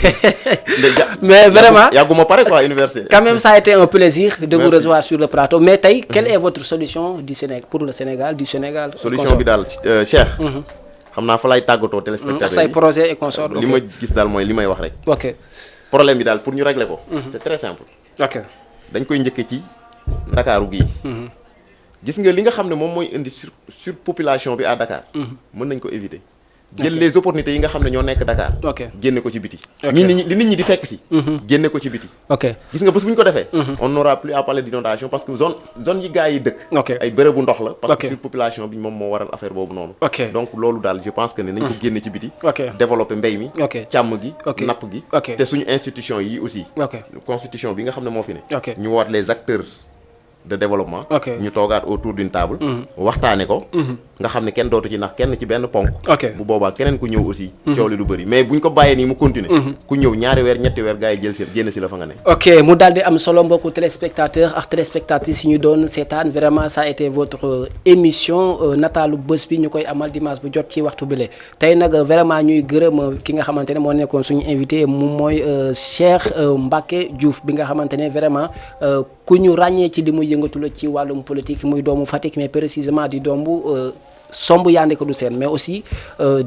mais vraiment yàgguma pare quoi université. quand même ça a été un plaisir de vous recevoir sur le plateau mais tey quelle est votre solution du Sénégal pour le Sénégal du Sénégal. solution bi daal Cheikh. xam naa fa lay tàggatoo téléspectateurs yi say projet et consort. li ma gis daal mooy li may wax rek. ok problème bi daal pour ñu régler ko. c'est très simple. ok dañ koy njëkkee ci Ndakaaru gii. gis nga li nga xam ne moom mooy indi surpopulation bi à Dakar. mën nañ ko éviter. jël les opportunités yi nga xam ne ñoo nekk Dakar. génne ko ci biti. li nit ñi di fekk si. génne ko ci biti. gis nga bés bu ñu ko defee. on n'aura plus à parler d'inondation parce que zone yi gars yi dëkk. ay bërëbu ndox la. parce que surpopulation bi moom moo waral affaire boobu noonu. donc loolu daal je pense que ne nañ ko génne ci biti. développer mbéy mi. càmm gi. napp gi. te suñu institution yi aussi. constitution bi nga xam ne moo fi ne. ñu woot les acteurs de développement. ñu toogaat autour d'une table. waxtaane ko. nga xam ne kenn dootu ci nax kenn ci benn ponk. bu boobaa keneen ku ñëw aussi. coow li du bëri mais buñ ko bàyyee nii mu continuer. ku ñëw ñaari weer ñetti weer gars yi génn si la fa nga ne. ok mu daal di am solo mbokku téléspectateurs ak téléspectatrices yi ñu doon seetaan vraiment ça a été votre émission nataalu bés bi ñu koy amal dimanche bu jot ci waxtu bile. tey nag vraiment ñuy gërëm ki nga xamante ne moo nekkoon suñu invité moom mooy Cheikh Mbacké Diouf bi nga xamante ne vraiment ku ñu ràññee ci li muy yëngatu la ci wàllum politique muy doomu Fatick mais précisément di doomu Somb Yandé Kodou Sène mais aussi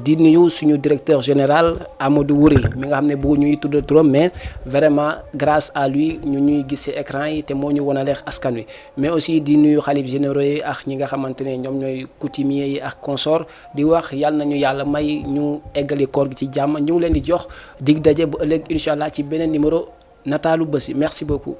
di nuyu suñu directeur général Amadou Wuri mi nga xam ne bëggu ñuy tudd turam mais vraiment grâce à lui ñu ñuy gis ci écran yi te moo ñu wonaleex askan wi mais aussi di nuyu xalif généraux yi ak ñi nga xamante ne ñoom ñooy coutumiers yi ak consort di wax yàlla nañu yàlla may ñu eggali koor gi ci jàmm ñu ngi leen di jox dig daje bu ëllëg incha allah ci beneen numéro nataalu bés yi merci beaucoup.